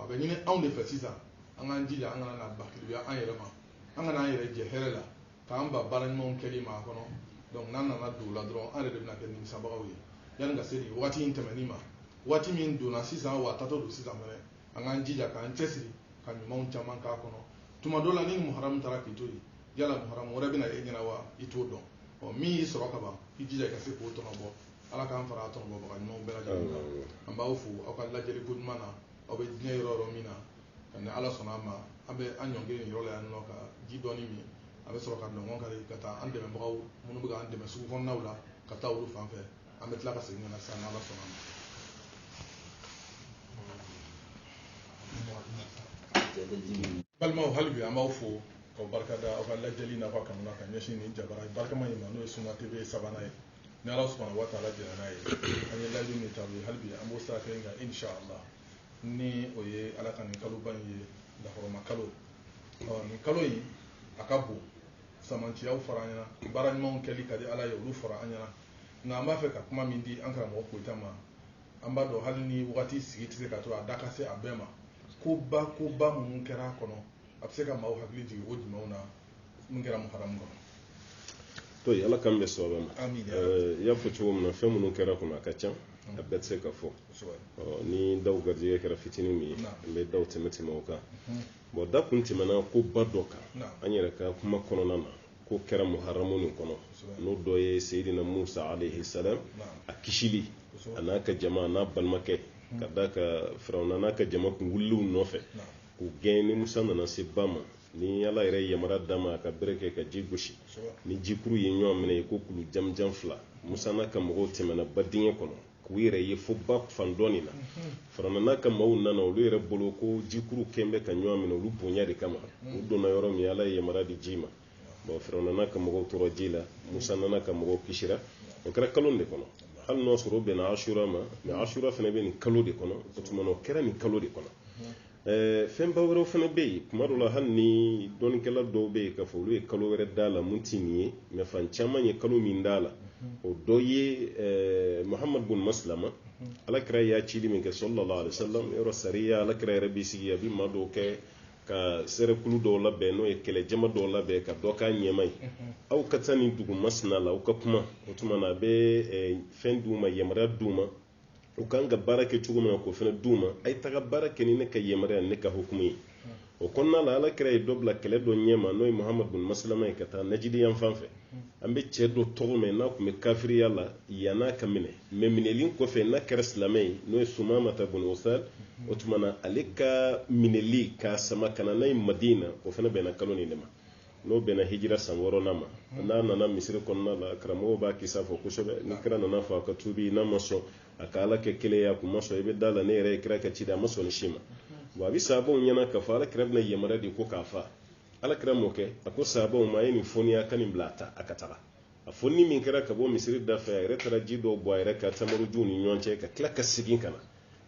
a bɛ ɲini anw de fɛ sisan an k'an jija an kana na bakiliya an yɛrɛ ma an kana an yɛrɛ jɛ hɛrɛ la k'an ba baara ɲumanw kɛli ma a kɔnɔ donc n'an nana don o la dɔrɔn an yɛrɛ de bɛna kɛ nimisabagaw ye yanni ka se nin waati in tɛmɛni ma waati min donna sisan wa a tatɔ don sisan fɛnɛ an k'an jija k'an cɛsiri ka ɲumanw caman k'a kɔnɔ tuma dɔ la ni muharamu taara k'i to yen yala muharamu wɛrɛ bɛna e ɲɛna wa i t'o dɔn min y'i sɔrɔ ka ban i jija i ka se k'o tɔnɔ bɔ ala k'an fara a tɔnɔbɔbaga ɲumanw bɛɛ lajɛlen kan an b'aw fo aw ka lajɛli ko ɲuman na aw bɛ diɲɛ yɔrɔ yɔrɔ min na ka ni ala sɔnna ma an bɛ an ɲɔngiri nin yɔrɔ la yan nɔ ka ji dɔɔni min a bɛ sɔrɔ ka dɔngɔn kari ka taa an dɛmɛbagaw minnu bɛ k'an dɛmɛ sugu kɔnɔnaw la ka taa olu fan fɛ an bɛ tila ka segin ka na sisan n'ala sɔnna ma balimaw hali bi an b'aw fo k'aw barikada aw ka lajɛli n'a ka kanu na ka ɲɛsin nin jabara barikama in ma n'o ye Sunna TV sabanan ye ni ala subhanahu wa ta'ala jɛna n'a ye an ye layidu min ta u ye hali bi an b'o sira kelen kan inshallah ni o ye ala ka nin kaloba in ye lahɔrɔma kalo nin kalo in a ka bon samanciyaw fara an ɲɛna baara ɲumanw kɛli ka di ala ye olu fara an ɲɛna nka an b'a fɛ ka kuma min di an karamɔgɔ Koyita ma an b'a dɔn hali ni wagati sigi tɛ se ka to a da ka se a bɛɛ ma koba minnu kɛra a kɔnɔ a bɛ se ka maaw hakili jigin o jumɛnw na mun kɛra muharamu kɔnɔ to ala kan bɛ sɔrɔ ma i y'a fɔ cogo min na fɛn minnu kɛra kɔnɔ a ka ca a bɛɛ tɛ se ka fɔ ni daw garijɛgɛ kɛra fitinin min ye an bɛ daw tɛmɛ o kan bon da kun tɛmɛna ko ba dɔ kan an yɛrɛ ka kuma kɔnɔna na ko kɛra muharramun kono no do ye sayidina Musa alayhi salam akishili anaka jama na balmake kada ka firawna naka jama ku wullu nofe ku geni Musa nana se bama ni ala yɛrɛ yamara dama ka bereke ka ji gosi ni jikuru ye ɲɔgɔn minɛ ko kulu jamjam fila Musa n'a ka mɔgɔw tɛmɛna badingɛ kɔnɔ k'u yɛrɛ ye fo ba fan dɔɔni na firawna n'a ka maaw nana olu yɛrɛ bolo ko jikuru kɛn bɛ ka ɲɔgɔn minɛ olu bonya de kama u donna yɔrɔ min ala ye yamara di ji ma bon firawna n'a ka mɔgɔw tora ji la Musa nana ka mɔgɔw kisira o kɛra kalo de kɔnɔ hali n'o sɔrɔ bɛnna Ashura ma mais Ashura fana bɛ nin kalo de kɔnɔ o tuma na o kɛra nin kalo de kɔnɔ fɛn ba wɛrɛw fana bɛ yen kuma dɔ la hali ni dɔnnikɛla dɔw bɛ yen k'a fɔ olu ye kalo wɛrɛ d'a la mun tɛ nin ye mais fan caman ye kalo min d'a la o dɔ ye Muhammad bin Maslama alakira y'a cili min kɛ sallallahu alaihi wasallam yɔrɔ sariya alakira yɛrɛ b'i sigi a bɛ maa dɔw kɛ ka sɛrɛkulu dɔw labɛn n'o ye kɛlɛ jama dɔw labɛn ka dɔ k'a ɲɛma ye aw ka taa nin dugu masina la aw ka kuma o tuma na a bɛ fɛn d'u ma yamaruya d'u ma u kan ka baara kɛ cogo min na k'o fana d'u ma a ye taga baara kɛ ni ne ka yamaruya ne ka hukumu ye o kɔnɔna la alakira ye dɔ bila kɛlɛ dɔ ɲɛma n'o ye Muhammad bin Maslama ye ka taa Najidi yan fan fɛ an bɛ cɛ dɔ tɔgɔ mɛn n'a tun bɛ kafiriya la yann'a ka minɛ mais minɛli kɔfɛ n'a kɛra silamɛ ye n'o ye Sumamata bin Usal o tuma na ale ka minɛli k'a sama ka na n'a ye Madina o fana bɛnna kalo nin de ma n'o bɛnna hijira san 6nan ma n'a nana Misiri kɔnɔna la karamɔgɔw b'a kisa fɔ kosɛbɛ ni kira nana fɔ a ka tuubi n'a ma sɔn a ka ala kɛ kelen ye a kun ma sɔn i bɛ da la ne yɛrɛ ye kira ka ci a ma sɔn ni si ma bon a bɛ sahabaw ɲɛna k'a fɔ alakira bɛna yamaruya de ko k'a fa alakira m'o kɛ a ko sahabaw ma a ye nin fɔni a ka nin bila a ka taga a fɔni min kɛra ka bɔ Misiri da fɛ a yɛrɛ taara ji dɔw bɔ a yɛrɛ ka tamarujuw ni ɲɔgɔn cɛ ka tila ka segin ka na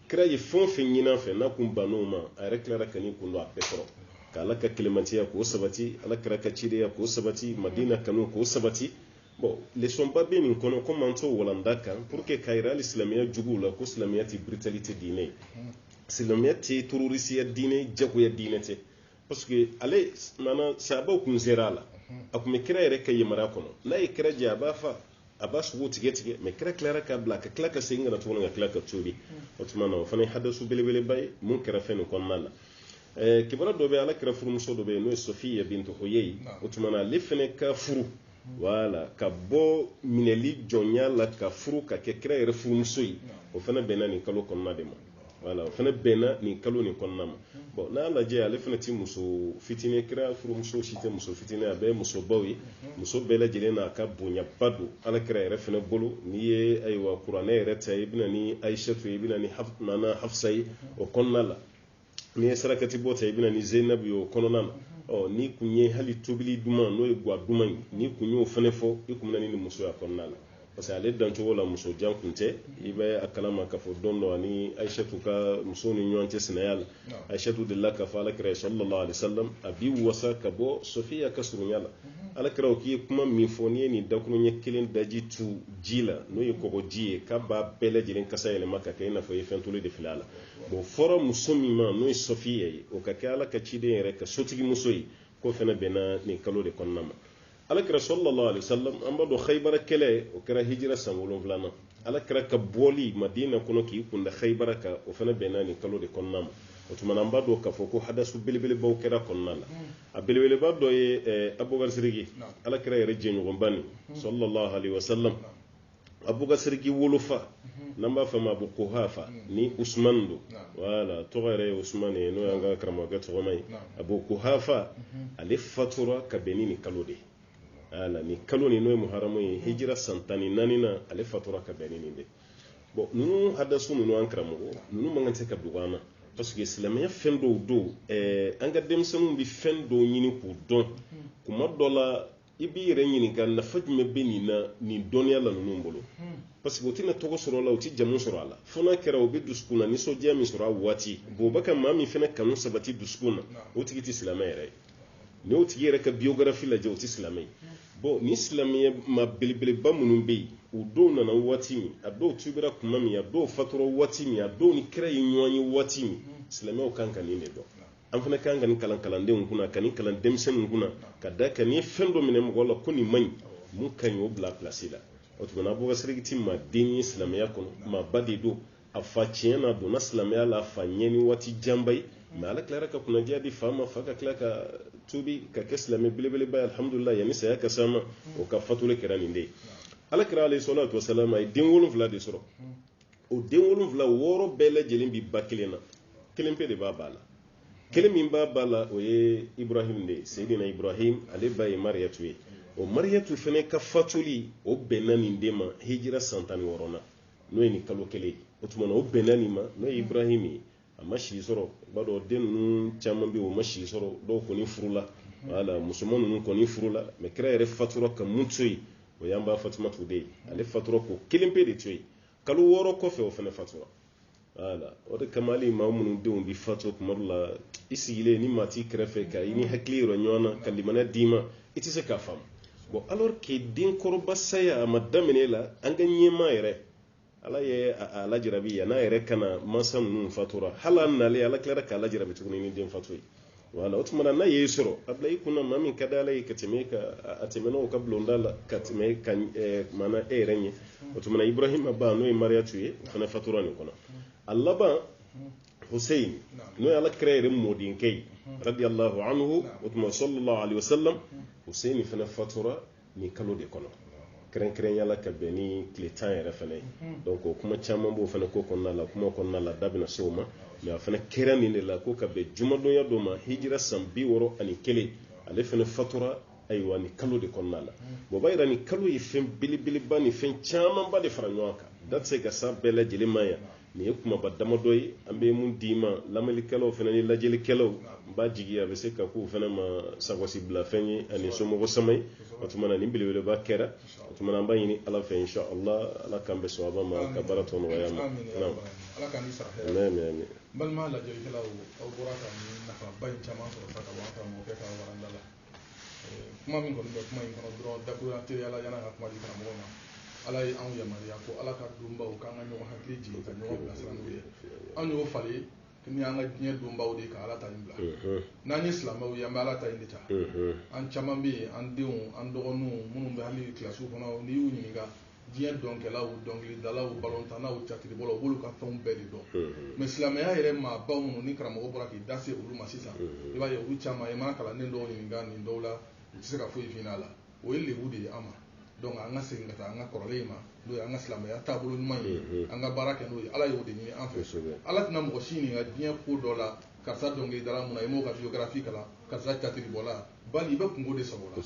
kira ye fɛn o fɛn ɲin'a fɛ n'a kun bann'o ma a yɛrɛ tilara ka n'i kun don a bɛɛ kɔrɔ ka ala ka kelemantiya k'o sabati alakira ka cidenya k'o sabati Madina kanu k'o sabati bon leçon ba bɛ nin kɔnɔ komi an t'o walanda kan pour que k'a yira hali silamɛya juguw la ko silamɛya tɛ brutalité diinɛ ye silamɛya tɛ terrorisiya diinɛ jagoya diinɛ tɛ parce que ale maana sahabaw kun sera a la a kun bɛ kira yɛrɛ ka yamaruya kɔnɔ n'a ye kira jɛ a b'a fa a b'a sogo tigɛ mais kira tilara k'a bila ka tila ka segin ka na tuguni ka tila ka tuubi o tuma na o fana ye hadasu belebeleba ye mun kɛra fɛn nin kɔnɔna la kibara dɔ bɛ ala kira furumuso dɔ bɛ yen n'o ye Sofiya bintu Huyay o tuma na ale fana ka furu wala ka bɔ minɛli jɔnya la ka furu ka kɛ kira yɛrɛ furumuso ye o fana bɛnna nin kalo kɔnɔna de ma wala o fana bɛnna nin kalo nin kɔnɔna ma bon n'a lajɛ ale fana tɛ muso fitinin kira furumuso si tɛ muso fitinin a bɛɛ ye musobaw ye muso bɛɛ lajɛlen n'a ka bonyaba don ala kira yɛrɛ fana bolo n'i ye ayiwa kuranɛ yɛrɛ ta i bɛna ni Aishatu ye i bɛna ni Hafsa ye o kɔnɔna la n'i ye sarakati bɔ ta i bɛna ni Zainabu ye o kɔnɔna na ni kun ye hali tobili duman n'o ye gwa duman ye ni kun y'o fana fɔ i kun bɛna ni musoya kɔnɔna la parce que ale dancogo la muso jan kun tɛ i bɛ a kalama k'a fɔ don dɔ ani Aishatu ka muso ni ɲɔgɔn cɛ sinaya la Aishatu delila k'a fɔ alakira sallallahu alaihi wasallam a b'i wasa ka bɔ Sofiya ka surunya la alakira o k'i ye kuma min fɔ n'i ye nin dakuruɲɛ kelen daji tu ji la n'o ye kɔgɔji ye k'a b'a bɛɛ lajɛlen kasa yɛlɛma ka kɛ i n'a fɔ i ye fɛn tulu de fili a la bon fɔra muso min ma n'o ye Sofiya ye o ka kɛ ala ka ciden yɛrɛ ka sotigi muso ye k'o fana bɛnna nin kalo de kɔnɔna ma alakira sallallahu alaihi wasallam an b'a dɔn Khaybara kɛlɛ o kɛra hijira san 7nan alakira ka bɔli Madina kɔnɔ k'i kunda Khaybara kan o fana bɛnna nin kalo de kɔnɔna ma o tuma na an b'a dɔn k'a fɔ ko hadasu belebelebaw kɛra kɔnɔna la a belebeleba dɔ ye Abubakar Sidiki alakira yɛrɛ jɛɲɔgɔnba nin sallallahu alaihi wasallam Abubakar Sidiki wolofa n'an b'a fɔ ma Abu Kuhafa ni Usman do wala tɔgɔ yɛrɛ ye Usman ye n'o y'an ka karamɔgɔkɛ tɔgɔma ye Abu Kuhafa ale fatura ka bɛn ni nin kalo de ala ni kalo ni n'o ye muharamu ye hijira san 14 na ale fatura ka bɛn ni nin de bon ninnu hadasu ninnu an karamɔgɔ ninnu man kan tɛ ka dogo an na parce que silamɛya fɛn dɔw don an ka denmisɛnninw bɛ fɛn dɔw ɲini k'u dɔn kuma dɔ la i b'i yɛrɛ ɲininka nafa jumɛn bɛ nin na nin dɔnniya la ninnu bolo parce que o tɛna tɔgɔ sɔrɔ a la o tɛ jamu sɔrɔ a la fo n'a kɛra o bɛ dusukun na nisɔndiya min sɔrɔ a waati bon o bɛ ka maa min fana kanu sabati dusukun na o tigi tɛ silamɛ yɛrɛ ye ni o tigi yɛrɛ ka biographie lajɛ o tɛ silamɛ ye bon ni silamɛya ma belebeleba minnu bɛ yen o dɔw nana waati min a dɔw tubira kuma min a dɔw fatura waati min a dɔw ni kira ye ɲɔgɔn ye waati min silamɛw kan ka nin de dɔn an fana kan ka nin kalan kalandenw kunna ka nin kalan denmisɛnninw kunna ka da ka ni fɛn dɔ minɛ mɔgɔ la ko nin man ɲi mun ka ɲi o bila place la o tuma na Abubakar Sidiki ti maa den ye silamɛya kɔnɔ maa ba de don a fa tiɲɛ na donna silamɛya la a fa ɲɛ ni waati janba ye mais ala tilara ka kunnadiya di fa ma fa ka tila ka tubi ka kɛ silamɛ belebeleba alhamdulillah yani saya ka sama o ka fatule kɛra nin de ye alakira alayhi salatu wasalam a ye den 7 de sɔrɔ o den 7 wɔɔrɔ bɛɛ lajɛlen bi ba kelen na kelen pe de b'a ba la kelen min b'a ba la o ye Ibrahim de Seydina Ibrahim ale ba ye Mariyatu ye o Mariyatu fana ka fatuli o bɛnna nin de ma hijira san 16 na n'o ye ni kalo kelen o tuma na o bɛnna nin ma n'o ye Ibrahim ye a ma si sɔrɔ b'a dɔn den ninnu caman bɛ o ma si sɔrɔ dɔw kɔni furula wala musoman ninnu kɔni furula mais kira yɛrɛ fatura ka mun to yen o y'an ba Fatumatu de ye ale fatura ko kelen pe de to yen kalo 6 kɔfɛ o fana fatura wala o de kama hali maa minnu denw bi fatu kuma dɔ la i sigilen ni maa t'i kɛrɛfɛ ka i ni hakili yɔrɔ ɲɔgɔn na ka limaniya d'i ma i tɛ se k'a faamu bon alors que denkɔrɔba saya a ma daminɛ la an ka ɲɛmaa yɛrɛ ala ye a lajarabi ya n'a yɛrɛ kana mansa ninnu fatura hali an nalen ala tilara k'a lajarabi tuguni ni den fatu ye wala o tuma na n'a ye sɔrɔ a bila i kunna maa min ka di ala ye ka tɛmɛ a tɛmɛna o ka bulonda la ka tɛmɛ ka maana e yɛrɛ ɲɛ o tuma na Ibrahima ba n'o ye Mariyatu ye o fana fatura nin kɔnɔ a laban Hussein n'o ye ala kira yɛrɛ mɔdenkɛ ye radiyallahu anhu o tuma sallallahu alaihi wasallam Hussein fana fatura ni kalo de kɔnɔ kɛrɛnkɛrɛnya la ka bɛn ni tile 10 yɛrɛ fana ye donc o kuma caman b'o fana ko kɔnɔna la kuma kɔnɔna la da bɛna se o ma mais a fana kɛra nin de la ko ka bɛn jumadonya dɔ ma hijira san 61 ale fana fatura ayiwa ni kalo de kɔnɔna la bon b'a yira ni kalo ye fɛn belebeleba ni fɛn camanba de fara ɲɔgɔn kan da tɛ se ka sa bɛɛ lajɛlen ma yan nin ye kumaba damadɔ ye an bɛ mun d'i ma lamɛnnikɛlaw fana ni lajɛlikɛlaw n b'a jigi a bɛ se ka k'u fana ma sagosi bila fɛn ye ani somɔgɔ sama ye o tuma na nin belebeleba kɛra o tuma na an b'a ɲini ala fɛ insha Allah ala k'an bɛ sɔn a ma ka baara tɔ nɔgɔya ma ala k'an ni sara hɛrɛ amen balima lajɛlikɛlaw aw bɔra ka nafaba in caman sɔrɔ sa ka bɔ an karamɔgɔkɛ ka waranda la kuma min kɔni bɛ kuma in kɔnɔ dɔrɔn dakuruya teliyala yana ka kuma di karamɔgɔ ma ala ye anw yamaruya ko ala ka donbaw k'an ka ɲɔgɔn hakili jigin ka ɲɔgɔn bilasira n'u ye anw y'o falen ni an ka diɲɛ donbaw de ka ala ta in bila n'an ye silamɛw ye an bɛ ala ta in de ta an caman bɛ yen an denw an dɔgɔninw minnu bɛ hali kilasiw kɔnɔ n'i y'u ɲininka diɲɛ dɔnkɛlaw dɔnkilidalaw balontannaw catiribɔlaw u b'olu ka fɛnw bɛɛ de dɔn mais silamɛya yɛrɛ maabaw minnu ni karamɔgɔ bɔra k'i da se olu ma sisan i b'a ye olu caman i mana kalanden dɔw ɲininka nin dɔw la u tɛ se ka foyi f'i la o ye lebu de ye an ma donc an ka segin ka taa an ka kɔrɔlen in ma n'o ye an ka silamɛya taabolo ɲuman ye an ka baara kɛ n'o ye ala y'o de ɲini an fɛ ala tɛna mɔgɔ si ɲininka diɲɛ ko dɔ la karisa dɔnkilidala mun na i m'o ka biographie kalan karisa catiribɔla bali i bɛ kungo de sago la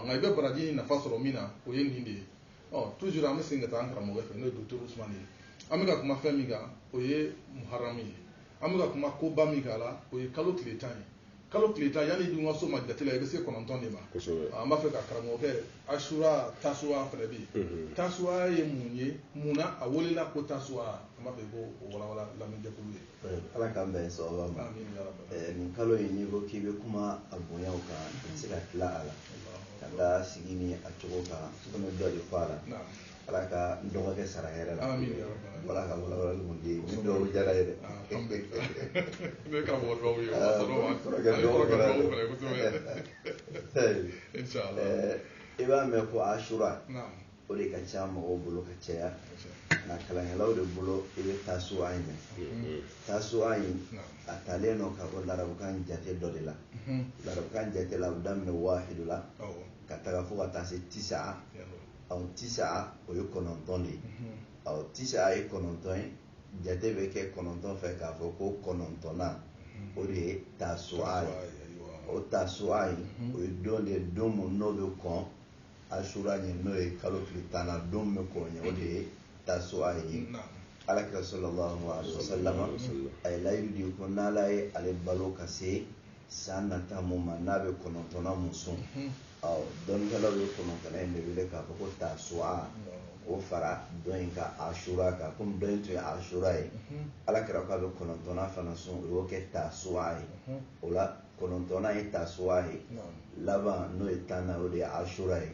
nka i bɛ baraji nafa sɔrɔ min na o ye nin de ye toujours an bɛ segin ka taa an karamɔgɔ fɛ n'o ye docteur Usmane ye an bɛ ka kuma fɛn min kan o ye muharamu ye an bɛ ka kuma koba min kan la o ye kalo tile 10 ye kalo tile 10 yanni i dun ka so ma jate la i bɛ se 9 de ma an b'a fɛ ka karamɔgɔkɛ asura tasuwa fana bɛ yen tasuwa ye mun ye mun na a welela ko tasuwa an b'a fɛ ko o walawala lamɛnjɛkulu ye ala k'an bɛn sababa ma nin kalo in n'i ko k'i bɛ kuma a bonyaw kan i tɛ se ka tila a la ka da sigi ni a cogo kan komi dɔ de fɔ a la ala ka n dɔgɔkɛ sara hɛrɛ la ala ka walawalali mun di ni dɔw jara ye dɛ ne ka mɔgɔ dɔw ye i b'a mɛn ko asura o de ka ca mɔgɔw bolo ka caya nka kalankɛlaw de bolo i bɛ tasuwa in mɛn tasuwa in a talen nɔ ka bɔ larabukan jate dɔ de la larabukan jate la a bɛ daminɛ wahidu la ka taga fo ka taa se tisa tisa o ye 9 de ye tisa ye 9 ye jate bɛ kɛ 9 fɛ k'a fɔ ko 9nan o de ye tasuwa ye o tasuwa in o ye don de ye don mun n'o bɛ kɔn asura ɲɛ n'o ye kalo tile 10 na don bɛ kɔn ɲɛ o de ye tasuwa ye alakira sallallahu alaihi wasallam a ye layidu di ko n'ala ye ale balo ka se san nata mun ma n'a bɛ 9nan mun sɔn dɔnnikɛlaw ye 9nan in de wele k'a fɔ ko tasuwa o fara dɔ in ka asura kan komi dɔ in tun ye asura ye alakira k'a bɛ 9nan fana sɔn o y'o kɛ tasuwa ye o la 9nan ye tasuwa ye laban n'o ye 10nan o de ye asura ye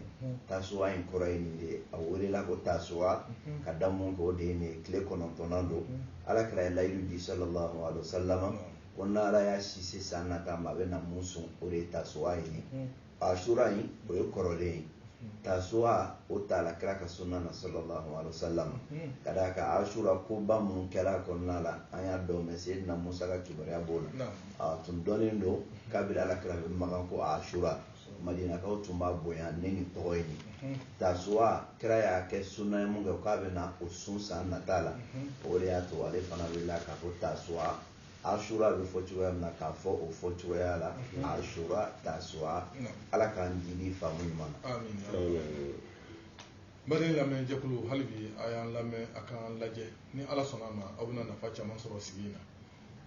tasuwa in kɔrɔ ye nin de ye a welela ko tasuwa ka da mun kan o de ye nin ye tile 9nan don alakira ye layidu di sallallahu alaihi wasallam ko n'ala y'a si san nata ma a bɛ na mun sɔn o de ye tasuwa ye asura in o ye kɔrɔlen ye tasua o tala kira ka sunna na sallallahu alaihi wasallam kada ka ashura ko ba mun kala ko nala aya do me sayyidina Musa ka kibariya bola tun donin do kabila ala kira be magan ko ashura madina ka tuma boya neni toyni tasua kira ya ke sunna mun ga ka be na usun san na tala o ya to wale fana wila ka ko tasua ashura be fotuwa na ka fo o fotuwa la ashura tasua ala kan jini famu mana amin bari lamɛ jɛkulu hali bi a y'an lamɛn a k'an lajɛ ni ala sɔnna a ma aw bɛna nafa caman sɔrɔ sigi in na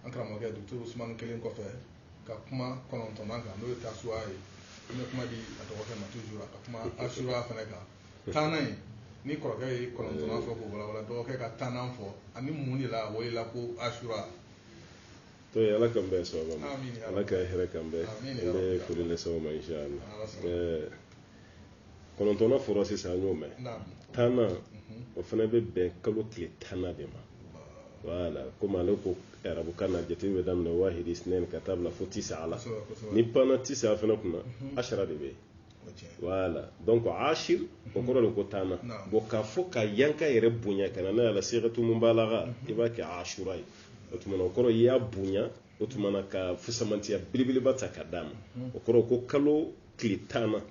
an karamɔgɔkɛ docteur Usumani kelen kɔfɛ ka kuma 9nan kan n'o ye tasua ye an bɛ kuma di a dɔgɔkɛ ma toujours a ka kuma ashura fɛnɛ kan 10nan in ni kɔrɔkɛ ye 9nan fɔ k'o walawala dɔgɔkɛ ka 10nan fɔ ani mun de la a welela ko ashura to ala kan bɛɛ sɔrɔ ma ala ka hɛrɛ kan bɛɛ an bɛ foli lase aw ma inshallah 9nan fɔra sisan an y'o mɛn 10nan o fana bɛ bɛn kalo tile 10 de ma voilà comme ale ko arabukan na jate bɛ daminɛ wahidi isnain ka taa bila fo 9 ala ni panna 9 fana kunna ashara de bɛ voilà donc ashir o kɔrɔ de ko 10nan bon k'a fɔ ka yanka yɛrɛ bonya kana n'a la sigatu mubalaga i b'a kɛ ashura ye o tuma o kɔrɔ i y'a bonya o tuma ka fusamantiya belebeleba ta ka d'a ma o kɔrɔ ko kalo tile 10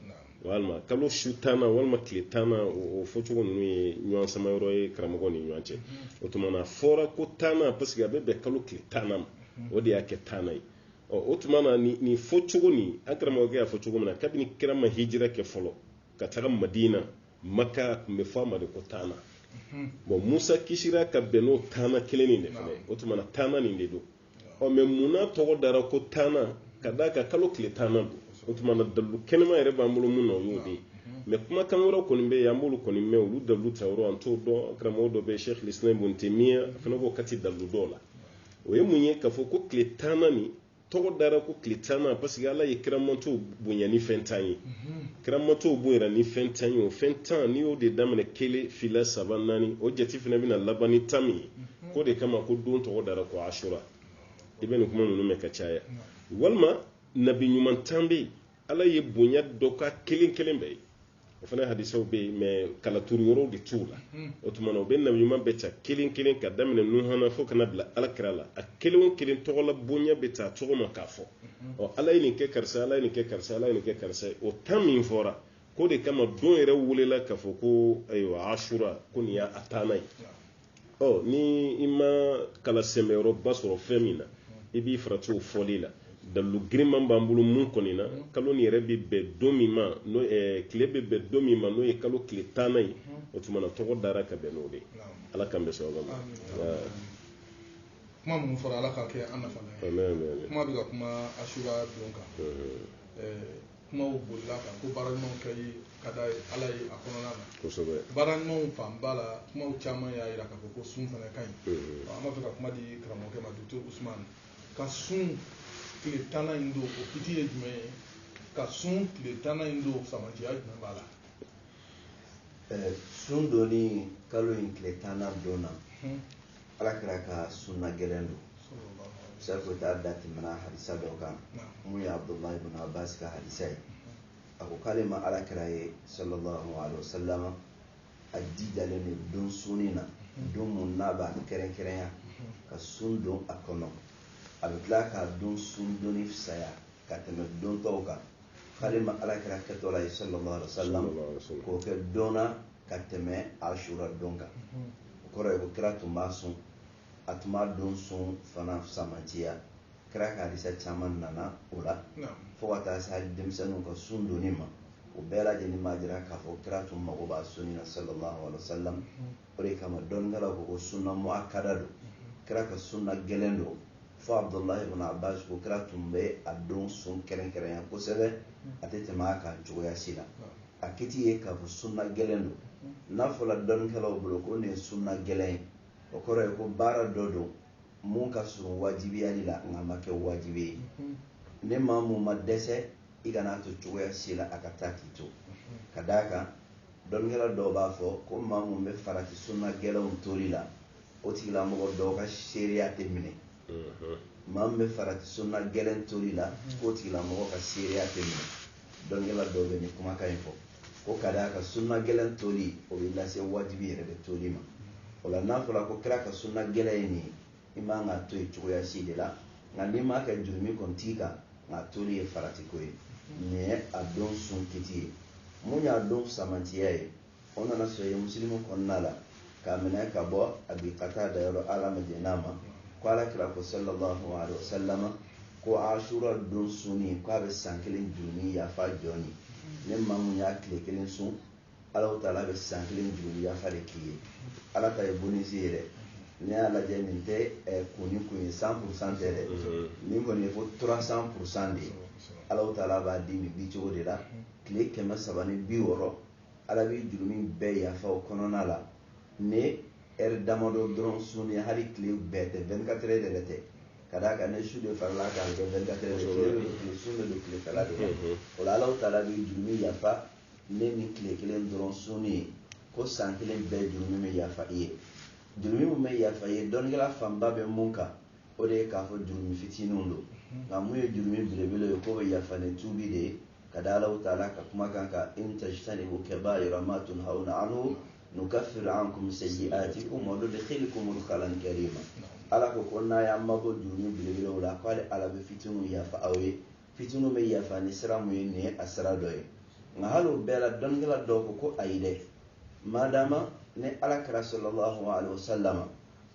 walima kalo su 10 walima tile 10 o fɔcogo ninnu ye ɲɔgɔn sama yɔrɔ ye karamɔgɔ ni ɲɔgɔn cɛ o tuma fɔra ko 10 parce que a bɛ bɛn kalo tile 10 ma o de y'a kɛ 10 ye o tuma ni fɔcogo nin an karamɔgɔkɛ y'a fɔ cogo min na kabini kira ma hijira kɛ fɔlɔ ka taga madina maka tun bɛ fɔ a ma de ko 10 bon musa kisira ka bɛn n'o 10 kelen nin de fɛnɛ o tuma 10 nin de don mais munna tɔgɔ dara ko 10 ka d'a kan kalo tile 10 don o tuma dalu kɛnɛma yɛrɛ b'an bolo mun na o y'o de ye mais kumakan wɛrɛw kɔni bɛ yen an b'olu kɔni mɛn olu dalu ta yɔrɔ an t'o dɔn karamɔgɔ dɔ bɛ Sheikh Islam Ibn Taymiya fana b'o kati dalu dɔw la o ye mun ye k'a fɔ ko tile 10 nin tɔgɔ dara ko tile 10 parce que ala ye kiramantɔw bonya ni fɛn 10 ye kiramantɔw bonyara ni fɛn 10 ye o fɛn 10 n'i y'o de daminɛ 1 2 3 4 o jate fana bɛna laban ni 10 min ye ko de kama ko don tɔgɔ dara ko ashura i bɛ nin kuma ninnu mɛn ka caya walima nabi ɲuman 10 bɛ yen ala ye bonya dɔ ka kelen kelen bɛɛ ye o fana hadisaw bɛ yen mais kala turu yɔrɔw de t'u la o tuma na o bɛ nabi ɲuman bɛɛ ta kelen kelen ka daminɛ nuhana fo kana bila alakira la a kelen o kelen tɔgɔ la bonya bɛ ta cogo ma k'a fɔ ala ye nin kɛ karisa ala ye nin kɛ karisa ala ye nin kɛ karisa o 10 min fɔra ko de kama don yɛrɛ welela k'a fɔ ko ayiwa ashura ko nin y'a 10nan ye ni i ma kala sɛmɛyɔrɔba sɔrɔ fɛn min na i b'i farati o fɔli la dalu giriman b'an bolo mun kɔni na kalo nin yɛrɛ bɛ bɛn don min ma tile bɛ bɛn don min ma n'o ye kalo tile 10nan ye o tuma na tɔgɔ dara ka bɛn n'o de ala k'an bɛ sɔrɔ ma kuma minnu fɔra ala k'a kɛ an nafa ye kuma bɛ ka kuma ashura don kan kumaw bolila kan ko baara ɲumanw kɛ ka da ala ye a kɔnɔna na kosɛbɛ baara ɲumanw fanba la kumaw caman y'a jira k'a fɔ ko sun fana ka ɲi an b'a fɛ ka kuma di karamɔgɔkɛ ma docteur Usumani ka sun tile 10nan in don o piti ye jumɛn ye ka sun tile 10nan in don samantiya jumɛn b'a la sun doni kalo in tile 10nan donna ala kira ka sunna gɛlɛn don sabu ta da tɛmɛna hadisa dɔ kan mun ye Abdullahi ibn Abbas ka hadisa ye a ko k'ale ma ala kira ye sallallahu alaihi wasallam a jijalen don don sunni na don mun n'a b'a kɛrɛnkɛrɛnya ka sun don a kɔnɔ a bɛ tila k'a don sun doni fisaya ka tɛmɛ don tɔw kan k'ale ma ala kira kɛtɔ la ye sallallahu alaihi wasallam k'o kɛ donna ka tɛmɛ ashura don kan o kɔrɔ ye ko kira tun b'a sun a tun b'a don sun fana samantiya kira ka hadisa caman nana o la fo ka taa se hali denmisɛnninw ka sun doni ma o bɛɛ lajɛlen b'a jira k'a fɔ kira tun mago b'a sunni na sallallahu alaihi wasallam o de kama dɔnnikɛlaw ko sunna muakkada don kira ka sunna gɛlɛn don fo Abdullahi ibn Abbas ko kira tun bɛ a don sun kɛrɛnkɛrɛnya kosɛbɛ a tɛ tɛmɛ a kan cogoya si la a kiti ye k'a fɔ sunna gɛlɛn don n'a fɔra dɔnnikɛlaw bolo ko nin ye sunna gɛlɛn ye o kɔrɔ ye ko baara dɔ don mun ka surun wajibiyali la nka ma kɛ wajibi ye ni maa mun ma dɛsɛ i kana to cogoya si la a ka taa k'i to ka d'a kan dɔnnikɛla dɔw b'a fɔ ko maa mun bɛ farati sunna gɛlɛnw tori la o tigilamɔgɔ dɔw ka seereya tɛ minɛ maa min bɛ farati sunna gɛlɛn tori la k'o tigilamɔgɔ ka seereya tɛ minɛ dɔnnikɛla dɔw bɛ nin kumakan in fɔ ko kada ka sunna gelen toli o bi lase wajibi yɛrɛ de toli ma o la n'a fɔra ko kira ka sunna gelen ni i man ka to yen cogoya si de la nka n'i ma kɛ jurumi kɔni t'i kan nka toli ye farati ko ye nin ye a don sun kiti ye mun y'a don samantiya ye o nana sɔrɔ ye musilimu kɔnɔna la k'a minɛ ka bɔ a bi ka taa da yɔrɔ ala majɛna ma ko ala kira ko sallallahu alaihi wasallam ko ashura don sunni ko a bɛ san kelen jurumi yafa jɔni ne maa mun y'a tile kelen sun ala taala bɛ san kelen jurumi yafa de k'i ye ala ta ye bonisi ye dɛ n'i y'a lajɛ nin tɛ kun ni kun ye 100% tɛ dɛ nin kɔni ye fo 300% de ye ala taala b'a di nin di cogo de la tile 360 ala bɛ jurumi bɛɛ yafa o kɔnɔna la ne ɛri damadɔ dɔrɔn sunni hali tile bɛɛ tɛ 24 heures yɛrɛ tɛ ka d'a kan ne su de farala k'a kɛ 24 heures tile sun de don tile fɛla de kan o la ala taala bɛ jurumi yafa ne ni tile kelen dɔrɔn sunni ye ko san kelen bɛɛ jurumi bɛ yafa i ye jurumi min bɛ yafa i ye dɔnnikɛla fanba bɛ mun kan o de ye k'a fɔ jurumi fitininw don nka mun ye jurumi belebele ye k'o bɛ yafa ni tuubi de ye ka da ala taala ka kumakan kan in tajtanibu kaba'ira ma tunhawna anhu nukaffir ankum sayyi'atikum wa nudkhilukum mudkhalan karima ala ko n'a y'an mabɔ jurumi belebelew la k'ale ala bɛ fitininw yafa aw ye fitininw bɛ yafa ni sira mun ye nin ye a sira dɔ ye nka hali o bɛɛ la dɔnnikɛla dɔw ko ayi dɛ madama ne ala kira sallallahu alaihi wasallam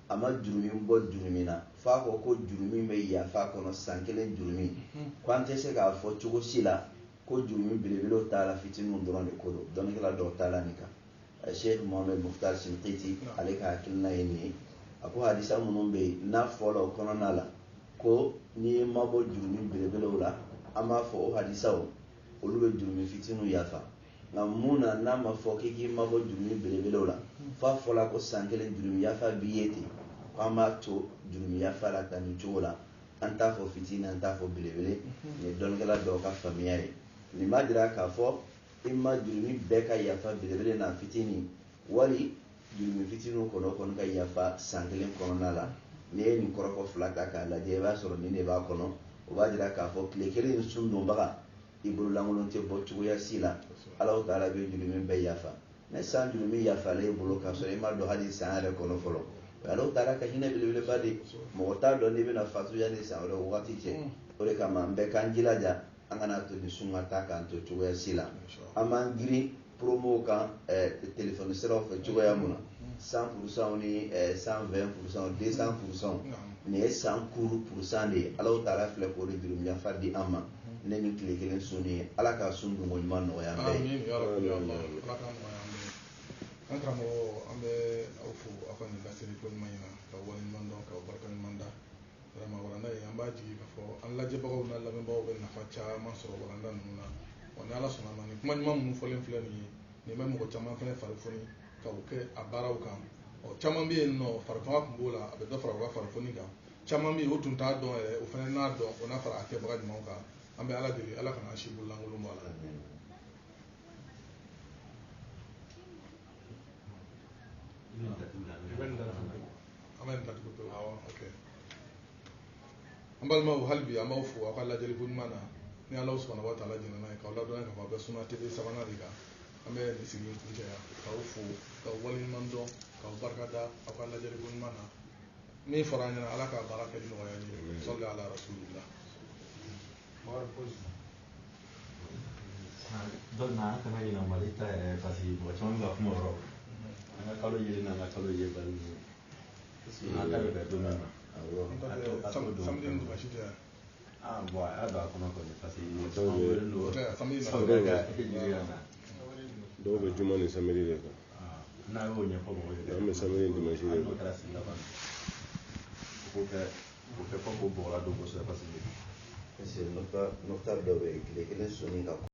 a ma jurumi bɔ jurumi na f'a ko jurumi bɛ yafa kɔnɔ san kelen jurumi ko an tɛ se k'a fɔ cogo si la ko jurumi belebelew t'a la fitininw dɔrɔn de ko don dɔnnikɛla dɔw t'a la nin kan Sheikh Mohamed Mukhtar Shinqiti ale ka hakilina ye nin ye a ko hadisa minnu bɛ yen n'a fɔla o kɔnɔna la ko n'i ye mabɔ jurumi belebelew la an b'a fɔ o hadisaw olu bɛ jurumi fitininw yafa nka mun na n'a ma fɔ k'i mabɔ jurumi belebelew la f'a fɔla ko san kelen jurumi yafa b'i ye ten ko an b'a to jurumi yafa la tan nin cogo la an t'a fɔ fitinin an t'a fɔ belebele nin ye dɔnnikɛla dɔw ka faamuya ye nin b'a jira k'a fɔ i ma jurumi bɛɛ ka yafa belebele n'a fitinin wali jurumi fitininw kɔnɔ kɔni ka yafa san kelen kɔnɔna la n'i ye nin kɔrɔfɔ fila ta k'a lajɛ i b'a sɔrɔ nin de b'a kɔnɔ o b'a jira k'a fɔ tile kelen sun donbaga i bolo lankolon tɛ bɔ cogoya si la ala taala bɛ jurumi bɛɛ yafa ne san jurumi yafalen i bolo k'a sɔrɔ i ma dɔn hali san yɛrɛ kɔnɔ fɔlɔ ala taala ka hinɛ belebeleba de mɔgɔ t'a dɔn n'i bɛna fatu yanni san wɛrɛ wagati cɛ o de kama an bɛɛ k'an jilaja an kana to nin sun ka taa k'an to cogoya si la an b'an girin promo kan telefɔni siraw fɛ cogoya mun na 100% ni 120% 200% nin ye san 10% de ye ala taala filɛ k'o de jurumi yafa di an ma ne ni tile kelen sunni ye ala ka sun dunko ɲuman nɔgɔya an bɛɛ an karamɔgɔ an bɛ aw fo aw ka nin laseli ko ɲuman in na ka wale ɲuman dɔn ka barika ɲuman da vraiment walanda in an b'a jigi k'a fɔ an lajɛbagaw n'a lamɛnbagaw bɛ nafa caman sɔrɔ walanda ninnu na wa ni ala sɔnna ma nin kuma ɲuman minnu fɔlen filɛ nin ye nin bɛ mɔgɔ caman fɛnɛ farifoni ka o kɛ a baaraw kan caman bɛ yen nɔ farifanga tun b'o la a bɛ dɔ fara u ka farifoni kan caman bɛ yen o tun t'a dɔn yɛrɛ o fɛnɛ n'a dɔn o n'a fara a kɛbaga ɲuman kan an bɛ ala deli ala kana si bolo lankolon bɔ a la an balimaw hali bi an b'aw fo aw ka lajɛli ko ɲuman na ni ala subhanahu wa taala jɛna n'a ye k'aw ladɔnya k'a fɔ aw bɛ Sunna TV sabanan de kan an bɛ nin sigi kun cɛ yan k'aw fo k'aw wale ɲuman dɔn k'aw barika da aw ka lajɛli ko ɲuman na min fɔra an ɲɛna ala k'a baara kɛ nɔgɔya ye salli ala rasulillah donc na an kana ɲinɛ mali ta yɛrɛ parce que mɔgɔ caman bɛ ka kuma yɔrɔ an ka kalo yeli n'an ka kalo ye bali an ta bɛ bɛn don min ma samedi ni dimanche tɛ bon a y'a don a kɔnɔ kɔni parce que mɔgɔ caman wele don dɔw bɛ juma ni samedi de kan n'a y'o ɲɛfɔ mɔgɔw ye an bɛ samedi ni dimanche de n'o kɛra sigi laban o kɛ fɔ k'o bɔgɔla don kosɛbɛ parce que nɔkta dɔ bɛ yen tile kelen sɔnni ka